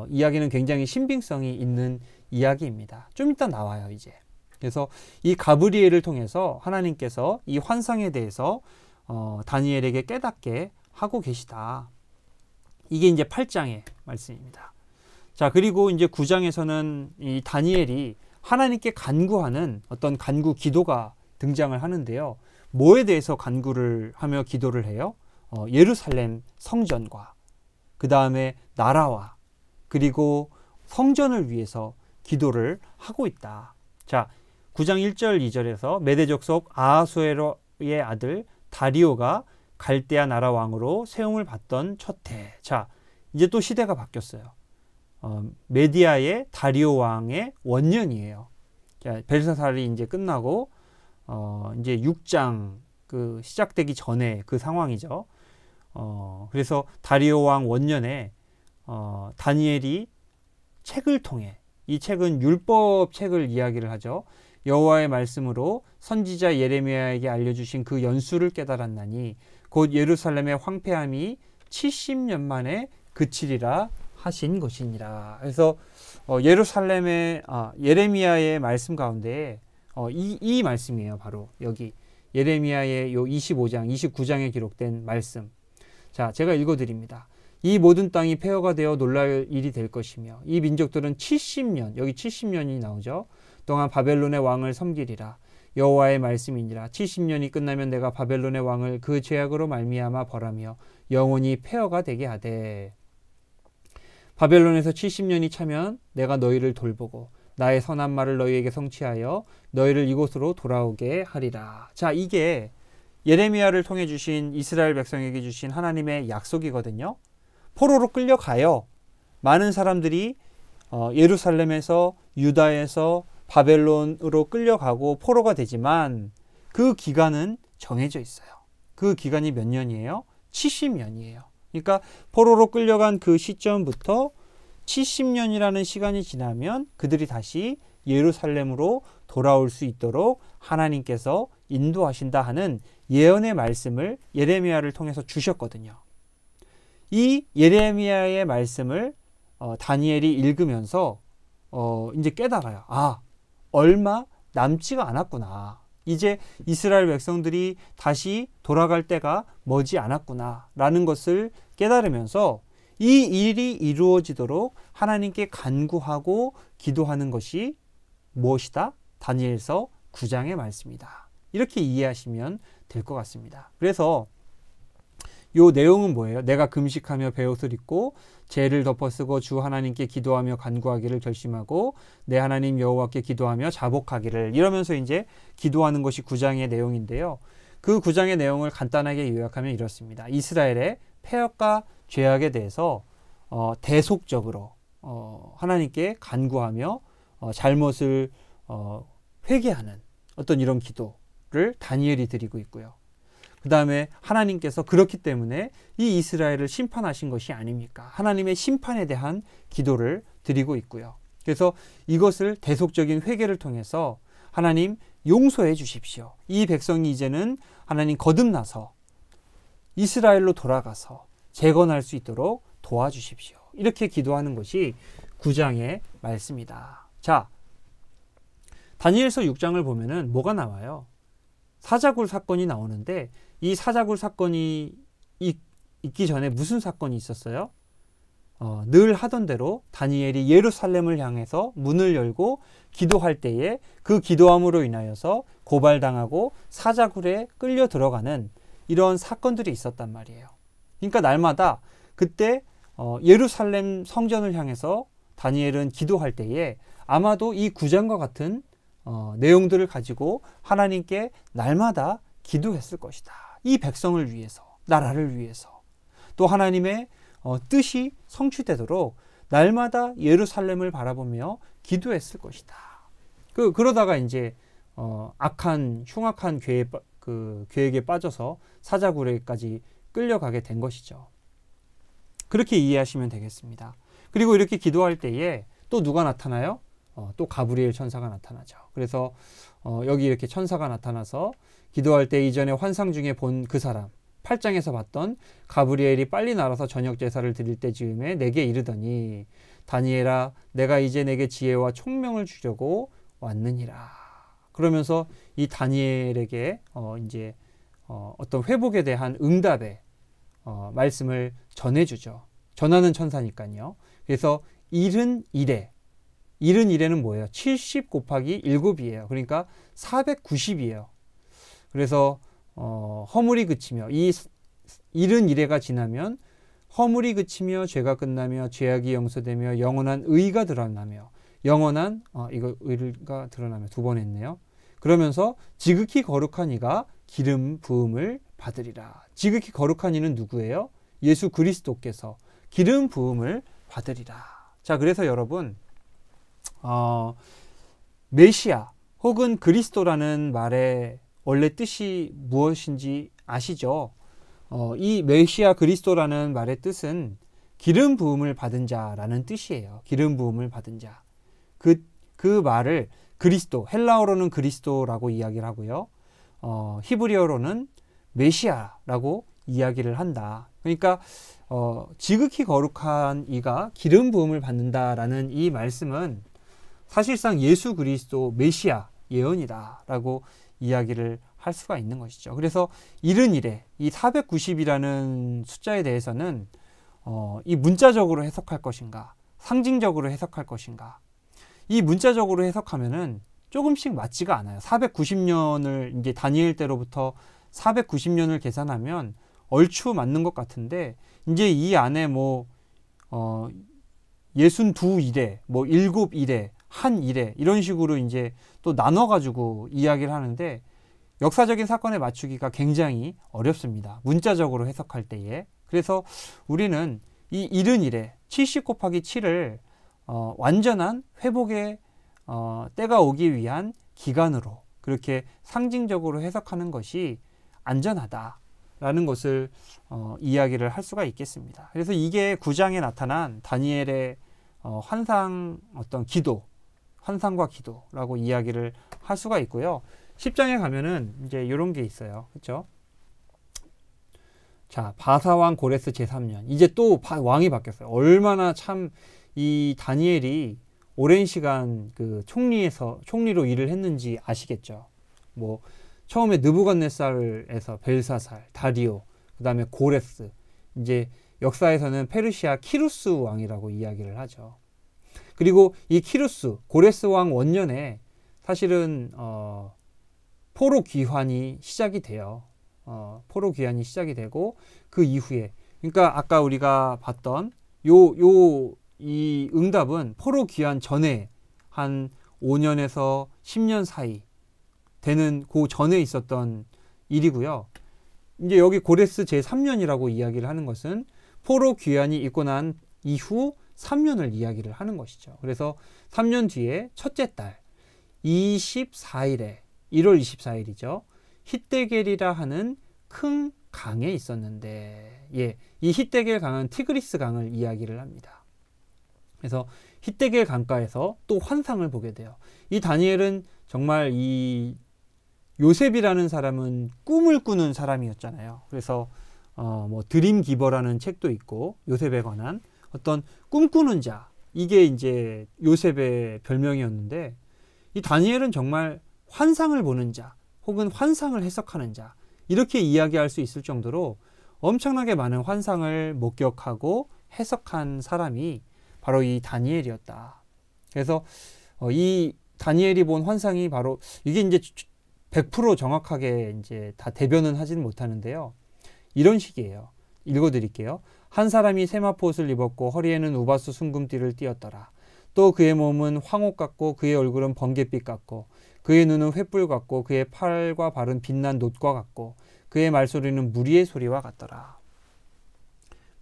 이야기는 굉장히 신빙성이 있는 이야기입니다. 좀 이따 나와요, 이제. 그래서 이 가브리엘을 통해서 하나님께서 이 환상에 대해서 다니엘에게 깨닫게 하고 계시다. 이게 이제 8장의 말씀입니다. 자, 그리고 이제 9장에서는 이 다니엘이 하나님께 간구하는 어떤 간구 기도가 등장을 하는데요. 뭐에 대해서 간구를 하며 기도를 해요? 예루살렘 성전과 그 다음에 나라와 그리고 성전을 위해서 기도를 하고 있다. 자, 9장 1절 2절에서 메대족 속 아하수에로의 아들 다리오가 갈대아 나라 왕으로 세움을 받던 첫 해. 자, 이제 또 시대가 바뀌었어요. 메디아의 다리오 왕의 원년이에요. 자, 벨사살이 이제 끝나고 이제 6장 그 시작되기 전에 그 상황이죠. 그래서 다리오 왕 원년에 다니엘이 책을 통해, 이 책은 율법 책을 이야기를 하죠. 여호와의 말씀으로 선지자 예레미야에게 알려주신 그 연수를 깨달았나니 곧 예루살렘의 황폐함이 70년 만에 그치리라 하신 것이니라. 그래서 예루살렘의 예레미야의 말씀 가운데 이 말씀이에요. 바로 여기 예레미야의 요 25장, 29장에 기록된 말씀. 자, 제가 읽어드립니다. 이 모든 땅이 폐허가 되어 놀랄 일이 될 것이며 이 민족들은 70년, 여기 70년이 나오죠. 동안 바벨론의 왕을 섬기리라. 여호와의 말씀이니라. 70년이 끝나면 내가 바벨론의 왕을 그 죄악으로 말미암아 벌하며 영원히 폐허가 되게 하되, 바벨론에서 70년이 차면 내가 너희를 돌보고 나의 선한 말을 너희에게 성취하여 너희를 이곳으로 돌아오게 하리라. 자, 이게 예레미야를 통해 주신, 이스라엘 백성에게 주신 하나님의 약속이거든요. 포로로 끌려가요. 많은 사람들이 예루살렘에서, 유다에서 바벨론으로 끌려가고 포로가 되지만 그 기간은 정해져 있어요. 그 기간이 몇 년이에요? 70년이에요. 그러니까 포로로 끌려간 그 시점부터 70년이라는 시간이 지나면 그들이 다시 예루살렘으로 돌아올 수 있도록 하나님께서 인도하신다 하는 예언의 말씀을 예레미야를 통해서 주셨거든요. 이 예레미야의 말씀을 다니엘이 읽으면서 이제 깨달아요. 아, 얼마 남지가 않았구나. 이제 이스라엘 백성들이 다시 돌아갈 때가 머지 않았구나 라는 것을 깨달으면서 이 일이 이루어지도록 하나님께 간구하고 기도하는 것이 무엇이다? 다니엘서 9장의 말씀이다. 이렇게 이해하시면 될 것 같습니다. 그래서 요 내용은 뭐예요? 내가 금식하며 베옷을 입고 죄를 덮어쓰고 주 하나님께 기도하며 간구하기를 결심하고 내 하나님 여호와께 기도하며 자복하기를, 이러면서 이제 기도하는 것이 9장의 내용인데요. 그 9장의 내용을 간단하게 요약하면 이렇습니다. 이스라엘의 패역과 죄악에 대해서 대속적으로 하나님께 간구하며 잘못을 회개하는 어떤 이런 기도를 다니엘이 드리고 있고요. 그 다음에 하나님께서 그렇기 때문에 이 이스라엘을 심판하신 것이 아닙니까? 하나님의 심판에 대한 기도를 드리고 있고요. 그래서 이것을 대속적인 회개를 통해서 하나님 용서해 주십시오. 이 백성이 이제는 하나님 거듭나서 이스라엘로 돌아가서 재건할 수 있도록 도와주십시오. 이렇게 기도하는 것이 9장의 말씀이다. 자, 다니엘서 6장을 보면은 뭐가 나와요? 사자굴 사건이 나오는데 이 사자굴 사건이 있기 전에 무슨 사건이 있었어요? 늘 하던 대로 다니엘이 예루살렘을 향해서 문을 열고 기도할 때에 그 기도함으로 인하여서 고발당하고 사자굴에 끌려 들어가는 이런 사건들이 있었단 말이에요. 그러니까 날마다 그때 예루살렘 성전을 향해서 다니엘은 기도할 때에 아마도 이 9장과 같은 내용들을 가지고 하나님께 날마다 기도했을 것이다. 이 백성을 위해서, 나라를 위해서, 또 하나님의 뜻이 성취되도록 날마다 예루살렘을 바라보며 기도했을 것이다. 그러다가 이제 악한 흉악한 계획에 빠져서 사자굴에까지 끌려가게 된 것이죠. 그렇게 이해하시면 되겠습니다. 그리고 이렇게 기도할 때에 또 누가 나타나요? 또 가브리엘 천사가 나타나죠. 그래서 여기 이렇게 천사가 나타나서 기도할 때 이전에 환상 중에 본 그 사람, 8장에서 봤던 가브리엘이 빨리 날아서 저녁 제사를 드릴 때 즈음에 내게 이르더니 다니엘아, 내가 이제 내게 지혜와 총명을 주려고 왔느니라. 그러면서 이 다니엘에게 이제 어떤 회복에 대한 응답의 말씀을 전해주죠. 전하는 천사니까요. 그래서 일은 일에는 뭐예요? 70 곱하기 7이에요. 그러니까 490이에요. 그래서 허물이 그치며 이 일은 일해가 지나면 허물이 그치며 죄가 끝나며 죄악이 용서되며 영원한 의가 드러나며 영원한 이거 의가 드러나며 두 번 했네요. 그러면서 지극히 거룩한 이가 기름 부음을 받으리라. 지극히 거룩한 이는 누구예요? 예수 그리스도께서 기름 부음을 받으리라. 자, 그래서 여러분 메시아 혹은 그리스도라는 말의 원래 뜻이 무엇인지 아시죠? 이 메시아 그리스도라는 말의 뜻은 기름 부음을 받은 자라는 뜻이에요. 기름 부음을 받은 자. 그 말을 그리스도, 헬라어로는 그리스도라고 이야기를 하고요. 히브리어로는 메시아라고 이야기를 한다. 그러니까 지극히 거룩한 이가 기름 부음을 받는다라는 이 말씀은 사실상 예수 그리스도 메시아 예언이다라고 이야기를 할 수가 있는 것이죠. 그래서 일은 일에 이 490이라는 숫자에 대해서는 이 문자적으로 해석할 것인가, 상징적으로 해석할 것인가. 이 문자적으로 해석하면은 조금씩 맞지가 않아요. 490년을 이제 다니엘 때로부터 490년을 계산하면 얼추 맞는 것 같은데 이제 이 안에 뭐 62일에 뭐 7일에 한 일에 이런 식으로 이제 또 나눠가지고 이야기를 하는데 역사적인 사건에 맞추기가 굉장히 어렵습니다. 문자적으로 해석할 때에. 그래서 우리는 이 일은 일에 70 곱하기 7을 완전한 회복의 때가 오기 위한 기간으로 그렇게 상징적으로 해석하는 것이 안전하다. 라는 것을 이야기를 할 수가 있겠습니다. 그래서 이게 9장에 나타난 다니엘의 환상 어떤 기도, 환상과 기도라고 이야기를 할 수가 있고요. 10장에 가면은 이제 이런 게 있어요. 그렇죠? 자, 바사왕 고레스 제3년. 이제 또 왕이 바뀌었어요. 얼마나 참 이 다니엘이 오랜 시간 그 총리로 일을 했는지 아시겠죠? 뭐 처음에 느부갓네살에서 벨사살, 다리오, 그다음에 고레스. 이제 역사에서는 페르시아 키루스 왕이라고 이야기를 하죠. 그리고 이 키루스, 고레스 왕 원년에 사실은 포로 귀환이 시작이 돼요. 포로 귀환이 시작이 되고 그 이후에, 그러니까 아까 우리가 봤던 이 응답은 포로 귀환 전에 한 5년에서 10년 사이 되는 그 전에 있었던 일이고요. 이제 여기 고레스 제3년이라고 이야기를 하는 것은 포로 귀환이 있고 난 이후 3년을 이야기를 하는 것이죠. 그래서 3년 뒤에 첫째 달 24일에 1월 24일이죠. 히데겔이라 하는 큰 강에 있었는데, 이 히데겔 강은 티그리스 강을 이야기를 합니다. 그래서 히데겔 강가에서 또 환상을 보게 돼요. 이 다니엘은 정말 이 요셉이라는 사람은 꿈을 꾸는 사람이었잖아요. 그래서 뭐 드림 기버라는 책도 있고 요셉에 관한 어떤 꿈꾸는 자, 이게 이제 요셉의 별명이었는데, 이 다니엘은 정말 환상을 보는 자 혹은 환상을 해석하는 자, 이렇게 이야기할 수 있을 정도로 엄청나게 많은 환상을 목격하고 해석한 사람이 바로 이 다니엘이었다. 그래서 이 다니엘이 본 환상이 바로 이게 이제 100% 정확하게 이제 다 대변은 하지는 못하는데요. 이런 식이에요. 읽어드릴게요. 한 사람이 세마포옷을 입었고 허리에는 우바수 순금띠를 띠었더라. 또 그의 몸은 황옥 같고 그의 얼굴은 번갯빛 같고 그의 눈은 횃불 같고 그의 팔과 발은 빛난 놋과 같고 그의 말소리는 무리의 소리와 같더라.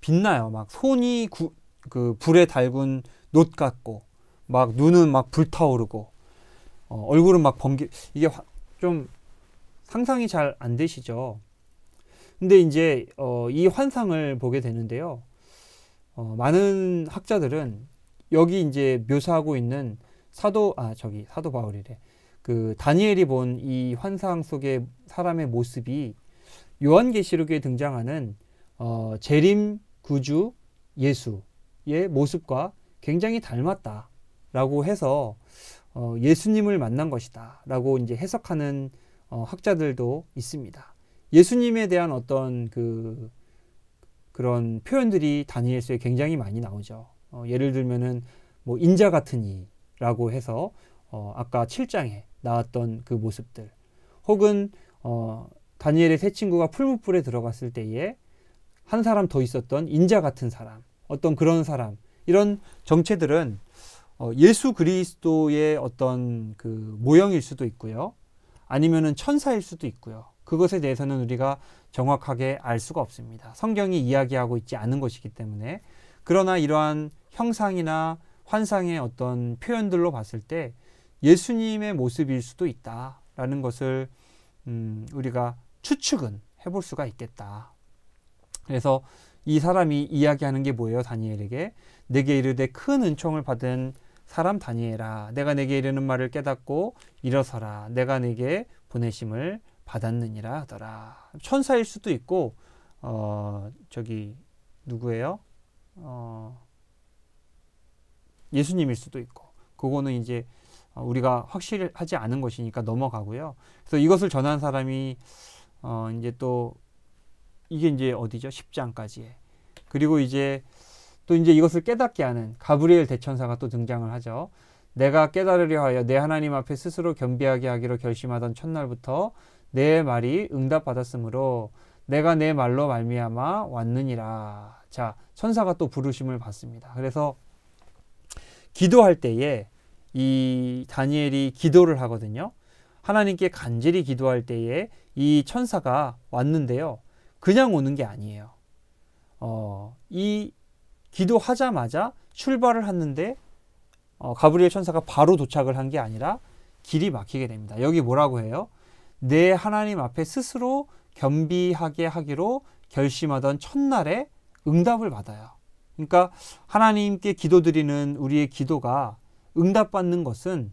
빛나요. 막 손이 그 불에 달군 놋 같고 막 눈은 막 불타오르고 얼굴은 막 번개, 이게 좀 상상이 잘 안 되시죠? 근데 이제 이 환상을 보게 되는데요. 많은 학자들은 여기 이제 묘사하고 있는 사도 바울이래. 그 다니엘이 본 이 환상 속의 사람의 모습이 요한계시록에 등장하는 재림 구주 예수의 모습과 굉장히 닮았다라고 해서 예수님을 만난 것이다라고 이제 해석하는 학자들도 있습니다. 예수님에 대한 어떤 그런 표현들이 다니엘서에 굉장히 많이 나오죠. 예를 들면은 뭐 인자 같은 이라고 해서 아까 7장에 나왔던 그 모습들, 혹은 다니엘의 세 친구가 풀무불에 들어갔을 때에 한 사람 더 있었던 인자 같은 사람, 어떤 그런 사람, 이런 정체들은 예수 그리스도의 어떤 그 모형일 수도 있고요. 아니면은 천사일 수도 있고요. 그것에 대해서는 우리가 정확하게 알 수가 없습니다. 성경이 이야기하고 있지 않은 것이기 때문에. 그러나 이러한 형상이나 환상의 어떤 표현들로 봤을 때 예수님의 모습일 수도 있다라는 것을 우리가 추측은 해볼 수가 있겠다. 그래서 이 사람이 이야기하는 게 뭐예요? 다니엘에게 내게 이르되 큰 은총을 받은 사람 다니엘아, 내가 내게 이르는 말을 깨닫고 일어서라. 내가 내게 보내심을 받았느니라 하더라. 천사일 수도 있고 누구예요? 예수님일 수도 있고, 그거는 이제 우리가 확실하지 않은 것이니까 넘어가고요. 그래서 이것을 전한 사람이 이제 또 이게 이제 어디죠? 10장까지에. 그리고 이제 또 이제 이것을 깨닫게 하는 가브리엘 대천사가 또 등장을 하죠. 내가 깨달으려 하여 내 하나님 앞에 스스로 겸비하게 하기로 결심하던 첫날부터 내 말이 응답받았으므로 내가 내 말로 말미암아 왔느니라. 자, 천사가 또 부르심을 받습니다. 그래서 기도할 때에 이 다니엘이 기도를 하거든요. 하나님께 간절히 기도할 때에 이 천사가 왔는데요. 그냥 오는 게 아니에요. 이 기도하자마자 출발을 했는데 가브리엘 천사가 바로 도착을 한 게 아니라 길이 막히게 됩니다. 여기 뭐라고 해요? 내 하나님 앞에 스스로 겸비하게 하기로 결심하던 첫날에 응답을 받아요. 그러니까 하나님께 기도드리는 우리의 기도가 응답받는 것은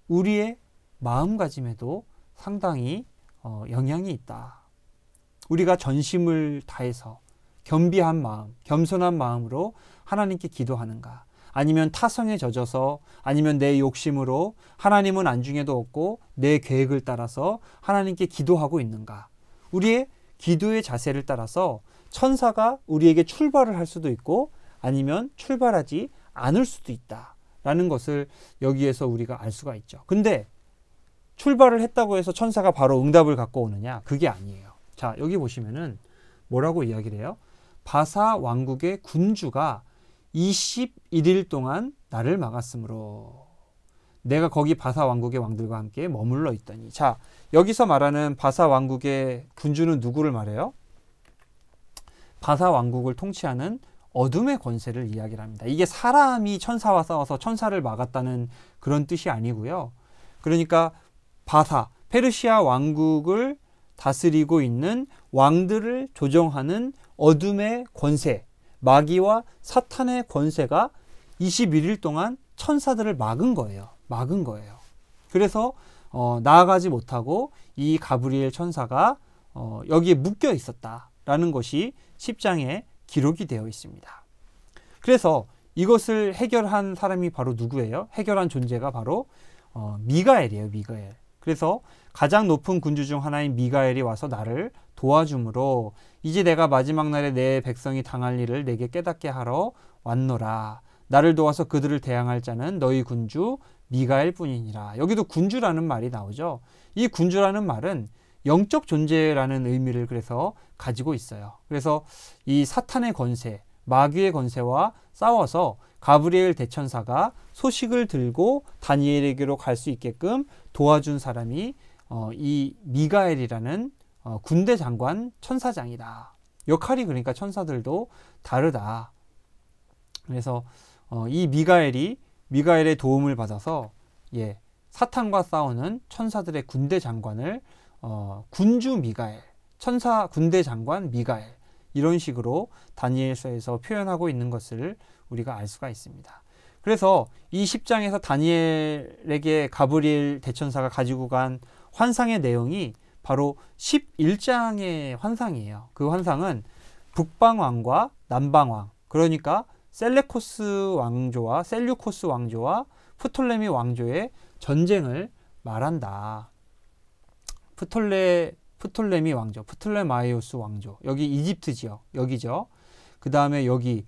우리의 마음가짐에도 상당히 영향이 있다. 우리가 전심을 다해서 겸비한 마음, 겸손한 마음으로 하나님께 기도하는가, 아니면 타성에 젖어서, 아니면 내 욕심으로 하나님은 안중에도 없고 내 계획을 따라서 하나님께 기도하고 있는가. 우리의 기도의 자세를 따라서 천사가 우리에게 출발을 할 수도 있고 아니면 출발하지 않을 수도 있다라는 것을 여기에서 우리가 알 수가 있죠. 근데 출발을 했다고 해서 천사가 바로 응답을 갖고 오느냐? 그게 아니에요. 자, 여기 보시면은 뭐라고 이야기를 해요? 바사 왕국의 군주가 21일 동안 나를 막았으므로 내가 거기 바사 왕국의 왕들과 함께 머물러 있더니. 자, 여기서 말하는 바사 왕국의 군주는 누구를 말해요? 바사 왕국을 통치하는 어둠의 권세를 이야기를 합니다. 이게 사람이 천사와 싸워서 천사를 막았다는 그런 뜻이 아니고요. 그러니까 바사, 페르시아 왕국을 다스리고 있는 왕들을 조정하는 어둠의 권세, 마귀와 사탄의 권세가 21일 동안 천사들을 막은 거예요. 막은 거예요. 그래서 나아가지 못하고 이 가브리엘 천사가 여기에 묶여 있었다라는 것이 10장에 기록이 되어 있습니다. 그래서 이것을 해결한 사람이 바로 누구예요? 해결한 존재가 바로 미가엘이에요. 미가엘. 그래서 가장 높은 군주 중 하나인 미가엘이 와서 나를 도와주므로 이제 내가 마지막 날에 내 백성이 당할 일을 내게 깨닫게 하러 왔노라. 나를 도와서 그들을 대항할 자는 너희 군주 미가엘 뿐이니라. 여기도 군주라는 말이 나오죠. 이 군주라는 말은 영적 존재라는 의미를 그래서 가지고 있어요. 그래서 이 사탄의 권세, 마귀의 권세와 싸워서 가브리엘 대천사가 소식을 들고 다니엘에게로 갈 수 있게끔 도와준 사람이 이 미가엘이라는 군대 장관 천사장이다. 역할이 그러니까 천사들도 다르다. 그래서 이 미가엘의 도움을 받아서 사탄과 싸우는 천사들의 군대 장관을 군주 미가엘, 천사 군대 장관 미가엘, 이런 식으로 다니엘서에서 표현하고 있는 것을 우리가 알 수가 있습니다. 그래서 이 10장에서 다니엘에게 가브리엘 대천사가 가지고 간 환상의 내용이 바로 11장의 환상이에요. 그 환상은 북방왕과 남방왕, 그러니까 셀레코스 왕조와 셀류코스 왕조와 프톨레미 왕조의 전쟁을 말한다. 프톨레미 왕조, 프톨레마이오스 왕조, 여기 이집트 지역, 여기죠. 그 다음에 여기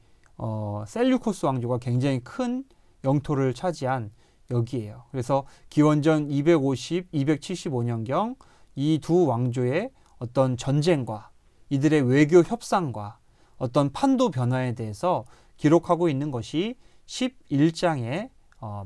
셀류코스 왕조가 굉장히 큰 영토를 차지한 여기에요. 그래서 기원전 250, 275년경 이 두 왕조의 어떤 전쟁과 이들의 외교 협상과 어떤 판도 변화에 대해서 기록하고 있는 것이 11장의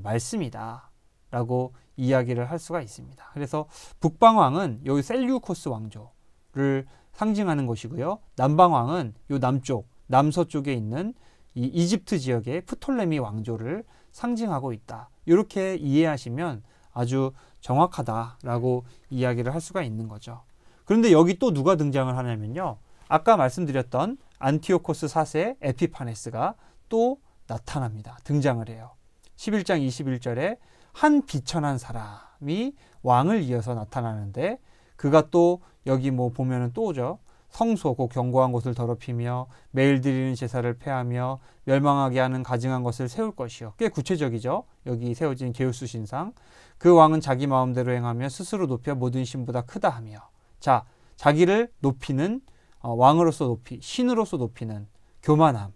말씀이다 라고 이야기를 할 수가 있습니다. 그래서 북방왕은 여기 셀류코스 왕조를 상징하는 것이고요. 남방왕은 요 남쪽, 남서쪽에 있는 이 이집트 지역의 프톨레미 왕조를 상징하고 있다. 이렇게 이해하시면 아주 정확하다라고 이야기를 할 수가 있는 거죠. 그런데 여기 또 누가 등장을 하냐면요. 아까 말씀드렸던 안티오코스 4세 에피파네스가 또 나타납니다. 등장을 해요. 11장 21절에 한 비천한 사람이 왕을 이어서 나타나는데 그가 또 여기 뭐 보면은 또 오죠. 성소 곧 견고한 곳을 더럽히며 매일 드리는 제사를 폐하며 멸망하게 하는 가증한 것을 세울 것이요. 꽤 구체적이죠. 여기 세워진 게우스 신상. 그 왕은 자기 마음대로 행하며 스스로 높여 모든 신보다 크다 하며. 자, 자기를 높이는 왕으로서 신으로서 높이는 교만함.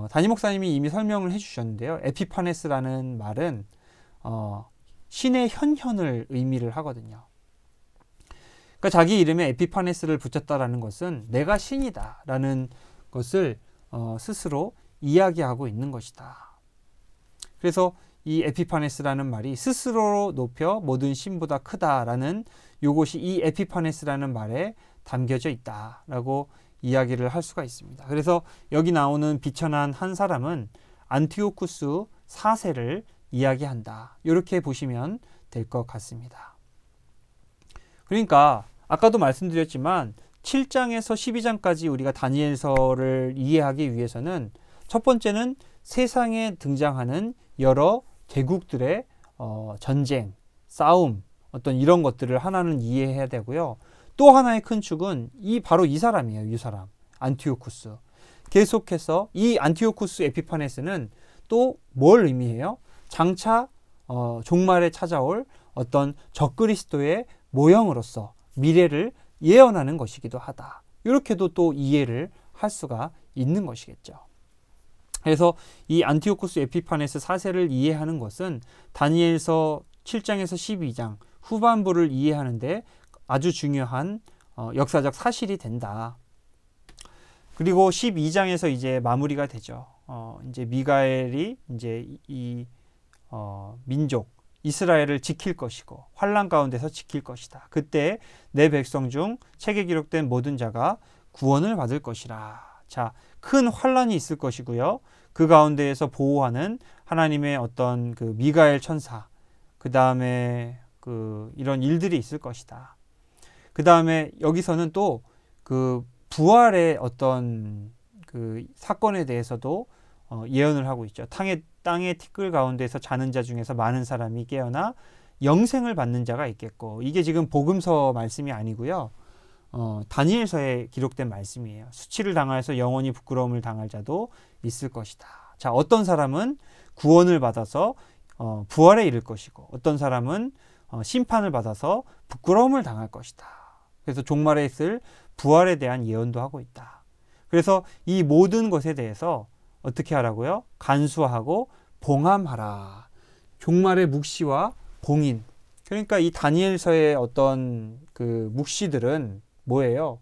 담임 목사님이 이미 설명을 해주셨는데요. 에피파네스라는 말은 신의 현현을 의미를 하거든요. 그러니까 자기 이름에 에피파네스를 붙였다라는 것은 내가 신이다라는 것을 스스로 이야기하고 있는 것이다. 그래서 이 에피파네스라는 말이 스스로 높여 모든 신보다 크다라는 요것이 이 에피파네스라는 말에 담겨져 있다라고 이야기를 할 수가 있습니다. 그래서 여기 나오는 비천한 한 사람은 안티오쿠스 4세를 이야기한다. 이렇게 보시면 될 것 같습니다. 그러니까 아까도 말씀드렸지만 7장에서 12장까지 우리가 다니엘서를 이해하기 위해서는 첫 번째는 세상에 등장하는 여러 제국들의 전쟁, 싸움, 어떤 이런 것들을 하나는 이해해야 되고요. 또 하나의 큰 축은 바로 이 사람이에요. 이 사람. 안티오쿠스. 계속해서 이 안티오쿠스 에피파네스는 또 뭘 의미해요? 장차 종말에 찾아올 어떤 적그리스도의 모형으로서 미래를 예언하는 것이기도 하다. 이렇게도 또 이해를 할 수가 있는 것이겠죠. 그래서 이 안티오쿠스 에피파네스 4세를 이해하는 것은 다니엘서 7장에서 12장 후반부를 이해하는데 아주 중요한 역사적 사실이 된다. 그리고 12장에서 이제 마무리가 되죠. 이제 미가엘이 이제 이 민족 이스라엘을 지킬 것이고 환난 가운데서 지킬 것이다. 그때 내 백성 중 책에 기록된 모든 자가 구원을 받을 것이라. 자, 큰 환난이 있을 것이고요. 그 가운데에서 보호하는 하나님의 어떤 그 미가엘 천사, 그 다음에 이런 일들이 있을 것이다. 그 다음에 여기서는 또 그 부활의 어떤 그 사건에 대해서도 예언을 하고 있죠. 땅의 티끌 가운데서 자는 자 중에서 많은 사람이 깨어나 영생을 받는 자가 있겠고, 이게 지금 복음서 말씀이 아니고요. 다니엘서에 기록된 말씀이에요. 수치를 당하여서 영원히 부끄러움을 당할 자도 있을 것이다. 자, 어떤 사람은 구원을 받아서 부활에 이를 것이고, 어떤 사람은 심판을 받아서 부끄러움을 당할 것이다. 그래서 종말에 있을 부활에 대한 예언도 하고 있다. 그래서 이 모든 것에 대해서 어떻게 하라고요? 간수하고 봉함하라. 종말의 묵시와 봉인. 그러니까 이 다니엘서의 어떤 그 묵시들은 뭐예요?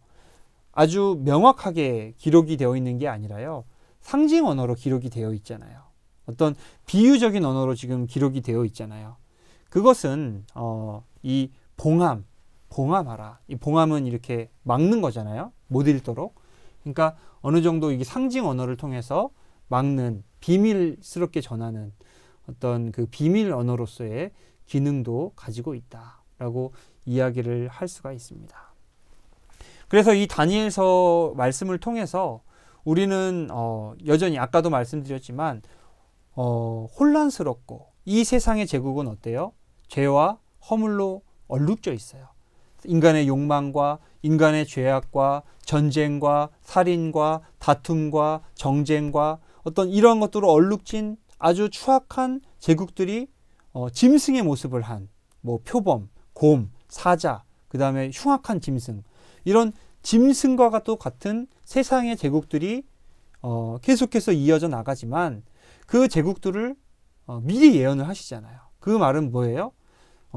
아주 명확하게 기록이 되어 있는 게 아니라요. 상징 언어로 기록이 되어 있잖아요. 어떤 비유적인 언어로 지금 기록이 되어 있잖아요. 그것은 이 봉함하라. 이 봉함은 이렇게 막는 거잖아요. 못 읽도록. 그러니까 어느 정도 이게 상징 언어를 통해서 막는, 비밀스럽게 전하는 어떤 그 비밀 언어로서의 기능도 가지고 있다라고 이야기를 할 수가 있습니다. 그래서 이 다니엘서 말씀을 통해서 우리는 여전히 아까도 말씀드렸지만 혼란스럽고, 이 세상의 제국은 어때요? 죄와 허물로 얼룩져 있어요. 인간의 욕망과 인간의 죄악과 전쟁과 살인과 다툼과 정쟁과 어떤 이러한 것들로 얼룩진 아주 추악한 제국들이 짐승의 모습을 한 표범, 곰, 사자, 그 다음에 흉악한 짐승, 이런 짐승과 같은 세상의 제국들이 계속해서 이어져 나가지만 그 제국들을 미리 예언을 하시잖아요. 그 말은 뭐예요?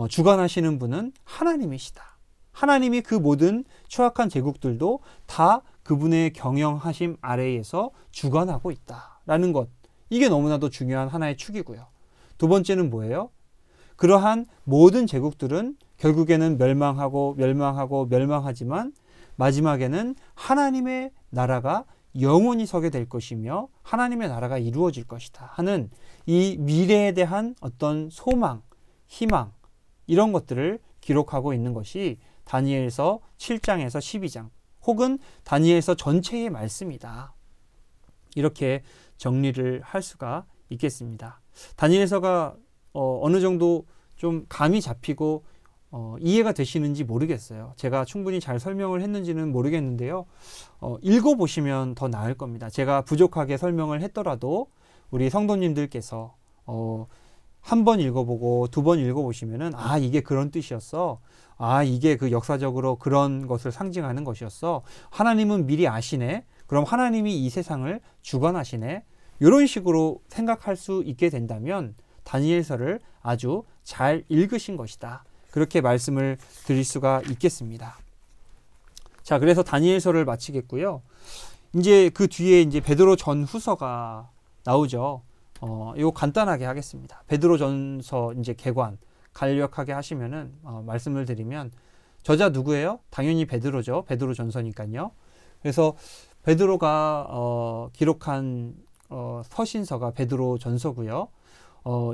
주관하시는 분은 하나님이시다. 하나님이 그 모든 추악한 제국들도 다 그분의 경영하심 아래에서 주관하고 있다라는 것. 이게 너무나도 중요한 하나의 축이고요. 두 번째는 뭐예요? 그러한 모든 제국들은 결국에는 멸망하지만 마지막에는 하나님의 나라가 영원히 서게 될 것이며 하나님의 나라가 이루어질 것이다 하는 이 미래에 대한 어떤 소망, 희망, 이런 것들을 기록하고 있는 것이 다니엘서 7장에서 12장 혹은 다니엘서 전체의 말씀이다. 이렇게 정리를 할 수가 있겠습니다. 다니엘서가 어느 정도 좀 감이 잡히고 이해가 되시는지 모르겠어요. 제가 충분히 잘 설명을 했는지는 모르겠는데요. 읽어보시면 더 나을 겁니다. 제가 부족하게 설명을 했더라도 우리 성도님들께서 한 번 읽어보고 두 번 읽어보시면은 이게 그런 뜻이었어. 이게 그 역사적으로 그런 것을 상징하는 것이었어. 하나님은 미리 아시네. 그럼 하나님이 이 세상을 주관하시네. 이런 식으로 생각할 수 있게 된다면 다니엘서를 아주 잘 읽으신 것이다. 그렇게 말씀을 드릴 수가 있겠습니다. 자, 그래서 다니엘서를 마치겠고요. 이제 그 뒤에 이제 베드로 전후서가 나오죠. 이거 간단하게 하겠습니다. 베드로 전서 이제 개관 간략하게 하시면은 말씀을 드리면 저자 누구예요? 당연히 베드로죠. 베드로 전서니까요. 그래서 베드로가 기록한 서신서가 베드로 전서고요.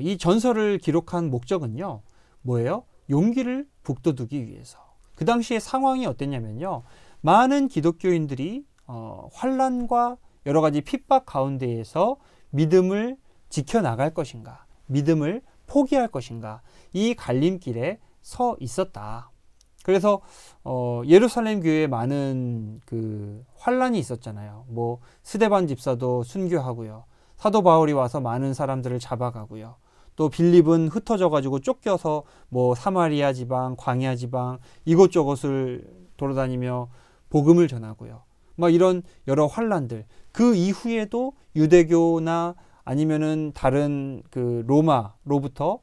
이 전서를 기록한 목적은요. 뭐예요? 용기를 북돋우기 위해서. 그 당시의 상황이 어땠냐면요. 많은 기독교인들이 환난과 여러 가지 핍박 가운데에서 믿음을 지켜나갈 것인가, 믿음을 포기할 것인가, 이 갈림길에 서 있었다. 그래서 예루살렘 교회에 많은 그 환란이 있었잖아요. 뭐 스데반 집사도 순교하고요. 사도 바울이 와서 많은 사람들을 잡아가고요. 또 빌립은 흩어져 가지고 쫓겨서 뭐 사마리아 지방, 광야 지방 이곳저곳을 돌아다니며 복음을 전하고요. 막 이런 여러 환란들. 그 이후에도 유대교나 아니면은 다른 그 로마로부터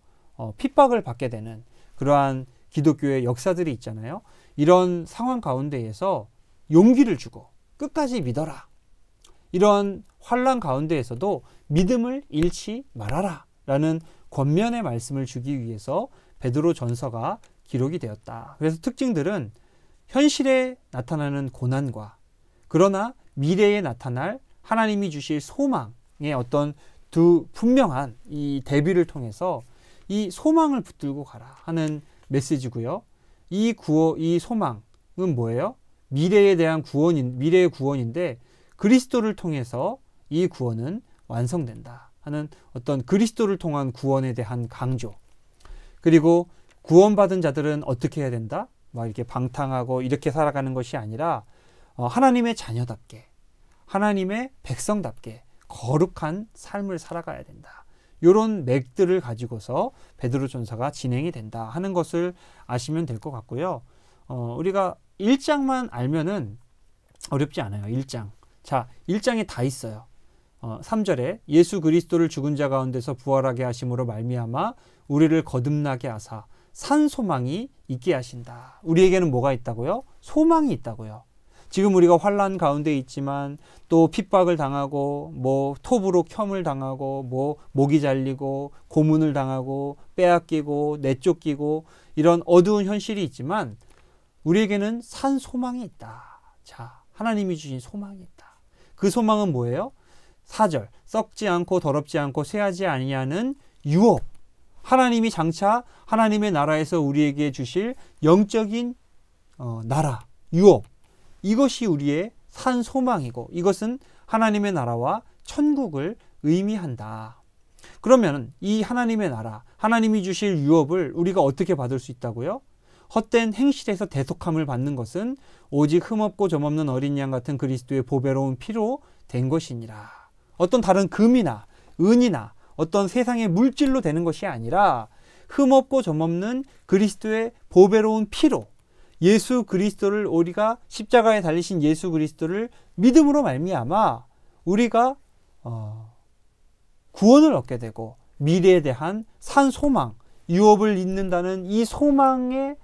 핍박을 받게 되는 그러한 기독교의 역사들이 있잖아요. 이런 상황 가운데에서 용기를 주고 끝까지 믿어라. 이런 환난 가운데에서도 믿음을 잃지 말아라 라는 권면의 말씀을 주기 위해서 베드로 전서가 기록이 되었다. 그래서 특징들은 현실에 나타나는 고난과 그러나 미래에 나타날 하나님이 주실 소망의 어떤 두 분명한 이 대비를 통해서 이 소망을 붙들고 가라 하는 메시지고요. 이 소망은 뭐예요? 미래에 대한 미래의 구원인데 그리스도를 통해서 이 구원은 완성된다 하는 어떤 그리스도를 통한 구원에 대한 강조. 그리고 구원받은 자들은 어떻게 해야 된다? 막 이렇게 방탕하고 이렇게 살아가는 것이 아니라 하나님의 자녀답게, 하나님의 백성답게 거룩한 삶을 살아가야 된다. 이런 맥들을 가지고서 베드로 전서가 진행이 된다 하는 것을 아시면 될 것 같고요. 우리가 1장만 알면은 어렵지 않아요. 1장. 자, 1장에 다 있어요. 3절에 예수 그리스도를 죽은 자 가운데서 부활하게 하심으로 말미암아 우리를 거듭나게 하사 산 소망이 있게 하신다. 우리에게는 뭐가 있다고요? 소망이 있다고요. 지금 우리가 환난 가운데 있지만 또 핍박을 당하고 뭐 톱으로 켬을 당하고 뭐 목이 잘리고 고문을 당하고 빼앗기고 내쫓기고 이런 어두운 현실이 있지만 우리에게는 산 소망이 있다. 자, 하나님이 주신 소망이 있다. 그 소망은 뭐예요? 4절 썩지 않고 더럽지 않고 쇠하지 아니하는 유업. 하나님이 장차 하나님의 나라에서 우리에게 주실 영적인 나라, 유업. 이것이 우리의 산 소망이고 이것은 하나님의 나라와 천국을 의미한다. 그러면 이 하나님의 나라, 하나님이 주실 유업을 우리가 어떻게 받을 수 있다고요? 헛된 행실에서 대속함을 받는 것은 오직 흠없고 점없는 어린 양 같은 그리스도의 보배로운 피로 된 것이니라. 어떤 다른 금이나 은이나 어떤 세상의 물질로 되는 것이 아니라 흠없고 점없는 그리스도의 보배로운 피로 예수 그리스도를 우리가 십자가에 달리신 예수 그리스도를 믿음으로 말미암아 우리가 구원을 얻게 되고 미래에 대한 산 소망, 유업을 잇는다는 이 소망에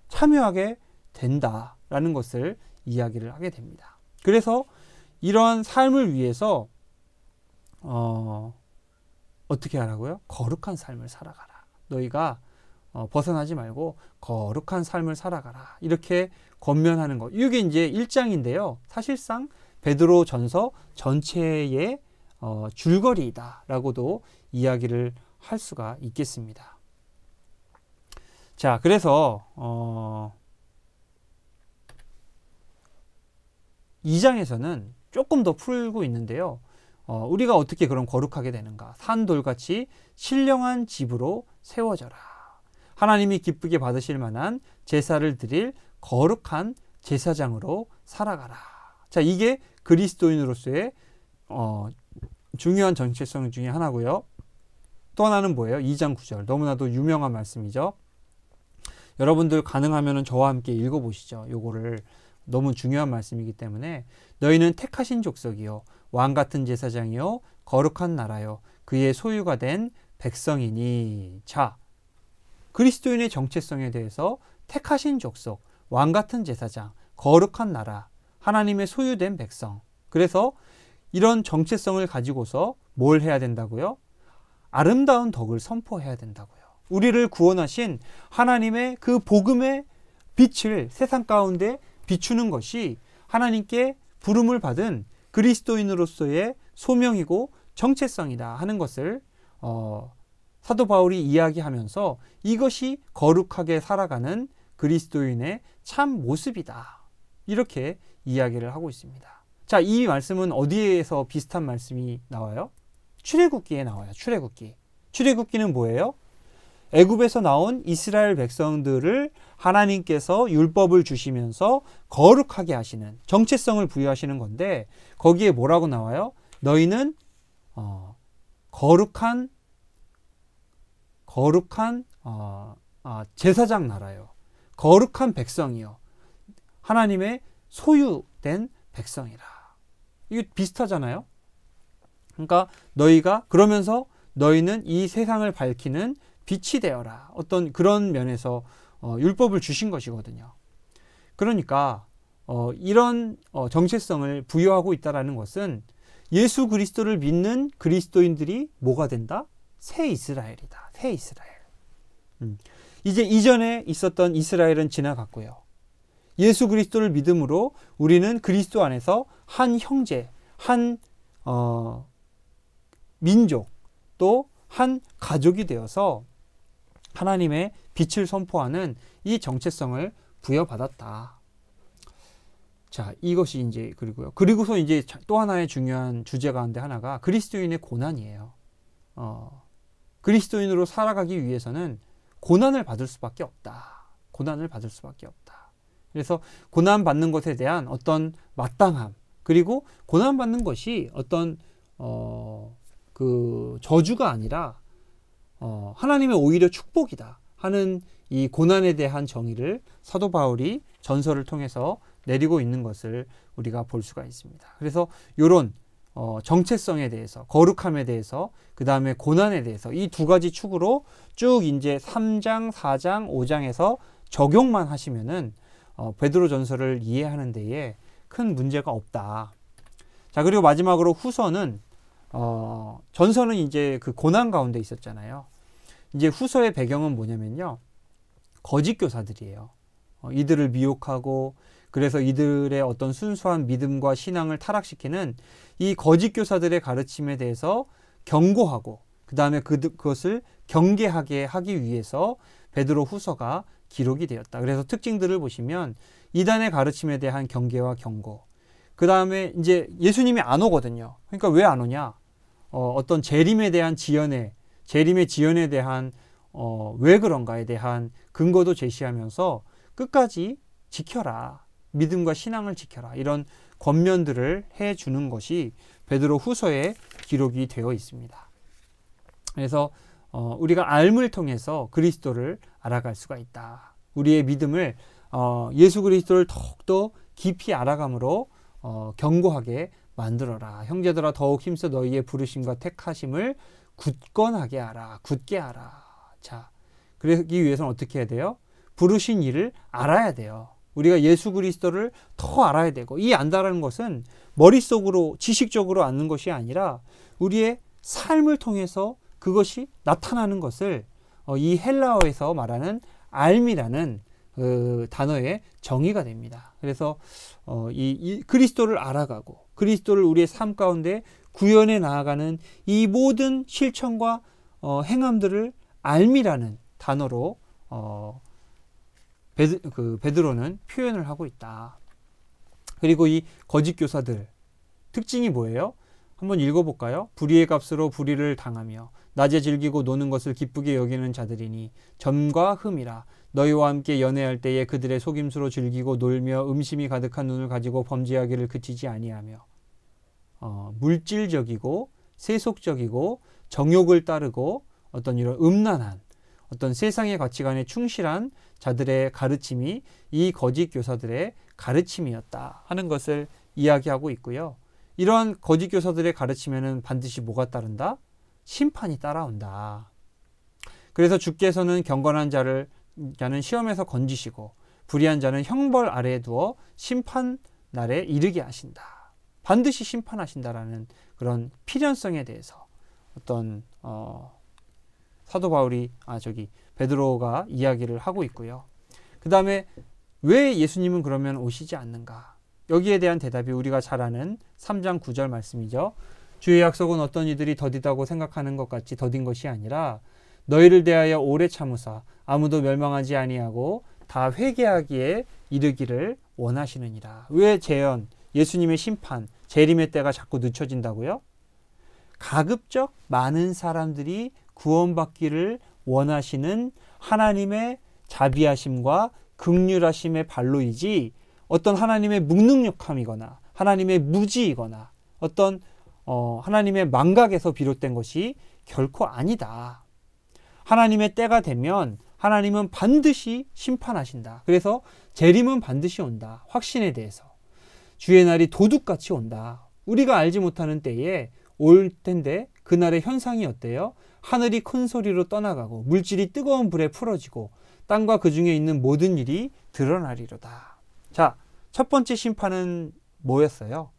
참여하게 된다라는 것을 이야기를 하게 됩니다. 그래서 이러한 삶을 위해서 어떻게 하라고요? 거룩한 삶을 살아가라. 너희가 벗어나지 말고 거룩한 삶을 살아가라. 이렇게 권면하는 것. 이게 이제 1장인데요. 사실상 베드로 전서 전체의 줄거리다라고도 이야기를 할 수가 있겠습니다. 자, 그래서 2장에서는 조금 더 풀고 있는데요. 우리가 어떻게 그럼 거룩하게 되는가? 산돌같이 신령한 집으로 세워져라. 하나님이 기쁘게 받으실 만한 제사를 드릴 거룩한 제사장으로 살아가라. 자, 이게 그리스도인으로서의 중요한 정체성 중에 하나고요. 또 하나는 뭐예요? 2장 9절. 너무나도 유명한 말씀이죠. 여러분들 가능하면 저와 함께 읽어보시죠. 요거를 너무 중요한 말씀이기 때문에 너희는 택하신 족속이요 왕같은 제사장이요 거룩한 나라요 그의 소유가 된 백성이니. 자, 그리스도인의 정체성에 대해서 택하신 족속, 왕같은 제사장, 거룩한 나라, 하나님의 소유된 백성. 그래서 이런 정체성을 가지고서 뭘 해야 된다고요? 아름다운 덕을 선포해야 된다고요. 우리를 구원하신 하나님의 그 복음의 빛을 세상 가운데 비추는 것이 하나님께 부름을 받은 그리스도인으로서의 소명이고 정체성이다 하는 것을 사도 바울이 이야기하면서 이것이 거룩하게 살아가는 그리스도인의 참 모습이다. 이렇게 이야기를 하고 있습니다. 자, 이 말씀은 어디에서 비슷한 말씀이 나와요? 출애굽기에 나와요. 출애굽기. 출애굽기는 뭐예요? 애굽에서 나온 이스라엘 백성들을 하나님께서 율법을 주시면서 거룩하게 하시는, 정체성을 부여하시는 건데, 거기에 뭐라고 나와요? 너희는 거룩한 제사장 나라요. 거룩한 백성이요. 하나님의 소유된 백성이라. 이게 비슷하잖아요. 그러니까 너희가, 그러면서 너희는 이 세상을 밝히는 빛이 되어라. 어떤 그런 면에서 율법을 주신 것이거든요. 그러니까 이런 정체성을 부여하고 있다는 것은 예수 그리스도를 믿는 그리스도인들이 뭐가 된다? 새 이스라엘이다. 새 이스라엘. 이제 이전에 있었던 이스라엘은 지나갔고요. 예수 그리스도를 믿음으로 우리는 그리스도 안에서 한 형제, 한 민족, 또 한 가족이 되어서 하나님의 빛을 선포하는 이 정체성을 부여받았다. 자, 이것이 이제 그리고요. 그리고서 이제 또 하나의 중요한 주제 가운데 하나가 그리스도인의 고난이에요. 그리스도인으로 살아가기 위해서는 고난을 받을 수밖에 없다. 고난을 받을 수밖에 없다. 그래서 고난 받는 것에 대한 어떤 마땅함, 그리고 고난 받는 것이 어떤 그 저주가 아니라 하나님의 오히려 축복이다 하는 이 고난에 대한 정의를 사도 바울이 전서를 통해서 내리고 있는 것을 우리가 볼 수가 있습니다. 그래서 이런 정체성에 대해서, 거룩함에 대해서, 그 다음에 고난에 대해서 이 두 가지 축으로 쭉 이제 3장, 4장, 5장에서 적용만 하시면은 베드로 전서를 이해하는 데에 큰 문제가 없다. 자, 그리고 마지막으로 후서는 전서는 이제 그 고난 가운데 있었잖아요. 이제 후서의 배경은 뭐냐면요. 거짓 교사들이에요. 이들을 미혹하고, 그래서 이들의 어떤 순수한 믿음과 신앙을 타락시키는 이 거짓 교사들의 가르침에 대해서 경고하고, 그 다음에 그것을 경계하게 하기 위해서 베드로 후서가 기록이 되었다. 그래서 특징들을 보시면 이단의 가르침에 대한 경계와 경고, 그 다음에 이제 예수님이 안 오거든요. 그러니까 왜 안 오냐? 어떤 재림에 대한 재림의 지연에 대한 왜 그런가에 대한 근거도 제시하면서 끝까지 지켜라. 믿음과 신앙을 지켜라. 이런 권면들을 해주는 것이 베드로 후서에 기록이 되어 있습니다. 그래서 우리가 알물 통해서 그리스도를 알아갈 수가 있다. 우리의 믿음을 예수 그리스도를 더욱더 깊이 알아감으로 견고하게 만들어라. 형제들아 더욱 힘써 너희의 부르심과 택하심을 굳건하게 하라. 굳게 하라. 자, 그러기 위해서는 어떻게 해야 돼요? 부르신 이를 알아야 돼요. 우리가 예수 그리스도를 더 알아야 되고, 이 안다라는 것은 머릿속으로 지식적으로 아는 것이 아니라 우리의 삶을 통해서 그것이 나타나는 것을 이 헬라어에서 말하는 알미라는 그 단어의 정의가 됩니다. 그래서 이 그리스도를 알아가고 그리스도를 우리의 삶 가운데 구현해 나아가는 이 모든 실천과 행함들을 알미라는 단어로 베드로는 표현을 하고 있다. 그리고 이 거짓 교사들 특징이 뭐예요? 한번 읽어볼까요? 불의의 값으로 불의를 당하며 낮에 즐기고 노는 것을 기쁘게 여기는 자들이니 점과 흠이라. 너희와 함께 연애할 때에 그들의 속임수로 즐기고 놀며 음심이 가득한 눈을 가지고 범죄하기를 그치지 아니하며 물질적이고 세속적이고 정욕을 따르고 어떤 이런 음란한 어떤 세상의 가치관에 충실한 자들의 가르침이 이 거짓 교사들의 가르침이었다 하는 것을 이야기하고 있고요. 이러한 거짓 교사들의 가르침에는 반드시 뭐가 따른다? 심판이 따라온다. 그래서 주께서는 경건한 자는 시험에서 건지시고 불의한 자는 형벌 아래에 두어 심판 날에 이르게 하신다. 반드시 심판하신다라는 그런 필연성에 대해서 어떤 사도 바울이 베드로가 이야기를 하고 있고요. 그 다음에 왜 예수님은 그러면 오시지 않는가? 여기에 대한 대답이 우리가 잘 아는 3장 9절 말씀이죠. 주의 약속은 어떤 이들이 더디다고 생각하는 것 같이 더딘 것이 아니라 너희를 대하여 오래 참으사 아무도 멸망하지 아니하고 다 회개하기에 이르기를 원하시느니라. 왜 재현, 예수님의 심판, 재림의 때가 자꾸 늦춰진다고요? 가급적 많은 사람들이 구원받기를 원하시는 하나님의 자비하심과 긍휼하심의 발로이지 어떤 하나님의 무능력함이거나 하나님의 무지이거나 어떤 하나님의 망각에서 비롯된 것이 결코 아니다. 하나님의 때가 되면 하나님은 반드시 심판하신다. 그래서 재림은 반드시 온다. 확신에 대해서. 주의 날이 도둑같이 온다. 우리가 알지 못하는 때에 올 텐데 그날의 현상이 어때요? 하늘이 큰 소리로 떠나가고 물질이 뜨거운 불에 풀어지고 땅과 그 중에 있는 모든 일이 드러나리로다. 자, 첫 번째 심판은 뭐였어요?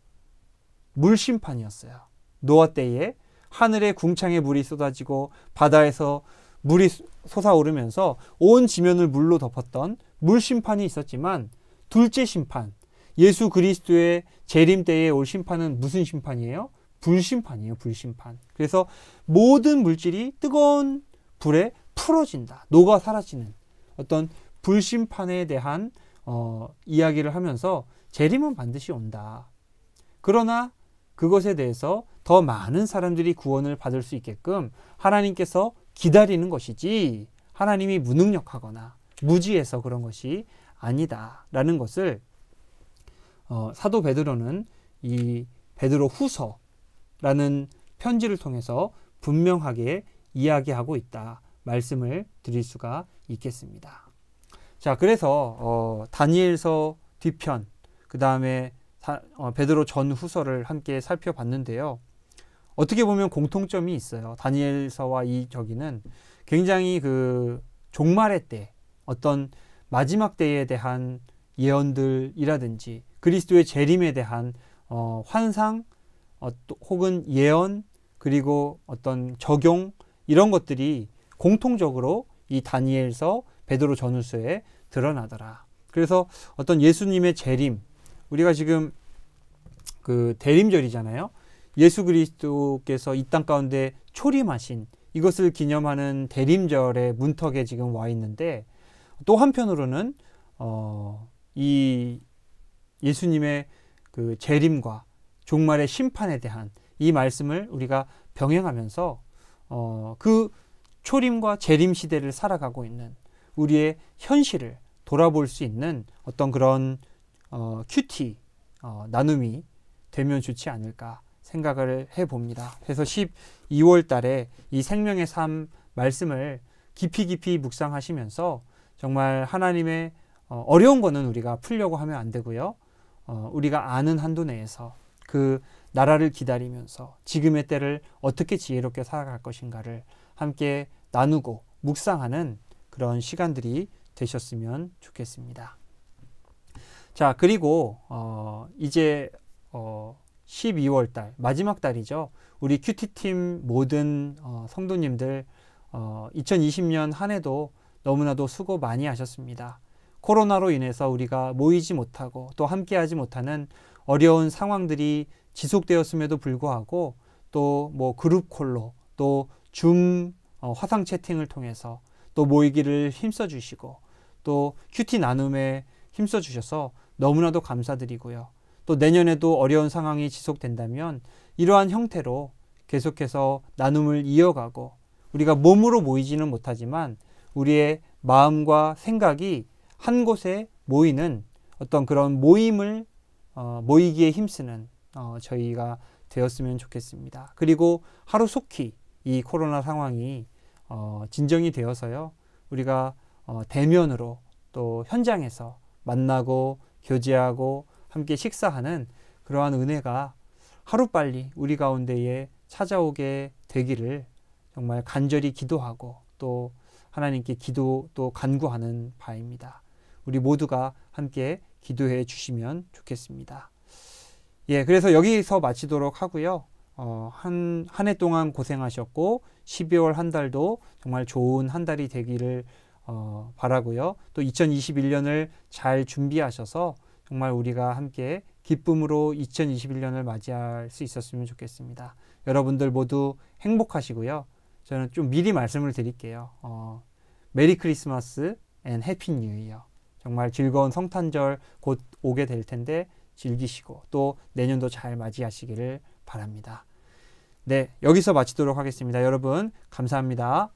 물 심판이었어요. 노아 때에 하늘에 궁창에 물이 쏟아지고 바다에서 물이 솟아오르면서 온 지면을 물로 덮었던 물 심판이 있었지만 둘째 심판, 예수 그리스도의 재림 때에 올 심판은 무슨 심판이에요? 불심판이에요. 불심판. 그래서 모든 물질이 뜨거운 불에 풀어진다. 녹아 사라지는 어떤 불심판에 대한 이야기를 하면서 재림은 반드시 온다. 그러나 그것에 대해서 더 많은 사람들이 구원을 받을 수 있게끔 하나님께서 기다리는 것이지 하나님이 무능력하거나 무지해서 그런 것이 아니다라는 것을 사도 베드로는 이 베드로 후서라는 편지를 통해서 분명하게 이야기하고 있다 말씀을 드릴 수가 있겠습니다. 자, 그래서 다니엘서 뒤편 그 다음에 베드로 전 후서를 함께 살펴봤는데요. 어떻게 보면 공통점이 있어요. 다니엘서와 이 저기는 굉장히 그 종말의 때 어떤 마지막 때에 대한 예언들이라든지 그리스도의 재림에 대한 환상 혹은 예언 그리고 어떤 적용 이런 것들이 공통적으로 이 다니엘서 베드로 전후서에 드러나더라. 그래서 어떤 예수님의 재림, 우리가 지금 그 대림절이잖아요. 예수 그리스도께서 이 땅 가운데 초림하신 이것을 기념하는 대림절의 문턱에 지금 와 있는데 또 한편으로는 이 예수님의 그 재림과 종말의 심판에 대한 이 말씀을 우리가 병행하면서 그 초림과 재림 시대를 살아가고 있는 우리의 현실을 돌아볼 수 있는 어떤 그런 큐티 나눔이 되면 좋지 않을까 생각을 해봅니다. 그래서 12월 달에 이 생명의 삶 말씀을 깊이 묵상하시면서 정말 하나님의 어려운 거는 우리가 풀려고 하면 안 되고요. 우리가 아는 한도 내에서 그 나라를 기다리면서 지금의 때를 어떻게 지혜롭게 살아갈 것인가를 함께 나누고 묵상하는 그런 시간들이 되셨으면 좋겠습니다. 자, 그리고 이제 12월 달 마지막 달이죠. 우리 큐티팀 모든 성도님들 2020년 한 해도 너무나도 수고 많이 하셨습니다. 코로나로 인해서 우리가 모이지 못하고 또 함께하지 못하는 어려운 상황들이 지속되었음에도 불구하고 또 뭐 그룹콜로 또 줌 화상 채팅을 통해서 또 모이기를 힘써 주시고 또 큐티 나눔에 힘써 주셔서 너무나도 감사드리고요. 또 내년에도 어려운 상황이 지속된다면 이러한 형태로 계속해서 나눔을 이어가고 우리가 몸으로 모이지는 못하지만 우리의 마음과 생각이 한 곳에 모이는 어떤 그런 모임을 모이기에 힘쓰는 저희가 되었으면 좋겠습니다. 그리고 하루속히 이 코로나 상황이 진정이 되어서요. 우리가 대면으로 또 현장에서 만나고 교제하고 함께 식사하는 그러한 은혜가 하루빨리 우리 가운데에 찾아오게 되기를 정말 간절히 기도하고 또 하나님께 또 간구하는 바입니다. 우리 모두가 함께 기도해 주시면 좋겠습니다. 예, 그래서 여기서 마치도록 하고요. 한 해 동안 고생하셨고 12월 한 달도 정말 좋은 한 달이 되기를 바라고요. 또 2021년을 잘 준비하셔서 정말 우리가 함께 기쁨으로 2021년을 맞이할 수 있었으면 좋겠습니다. 여러분들 모두 행복하시고요. 저는 좀 미리 말씀을 드릴게요. 메리 크리스마스 앤 해피 뉴 이어. 정말 즐거운 성탄절 곧 오게 될 텐데 즐기시고 또 내년도 잘 맞이하시기를 바랍니다. 네, 여기서 마치도록 하겠습니다. 여러분 감사합니다.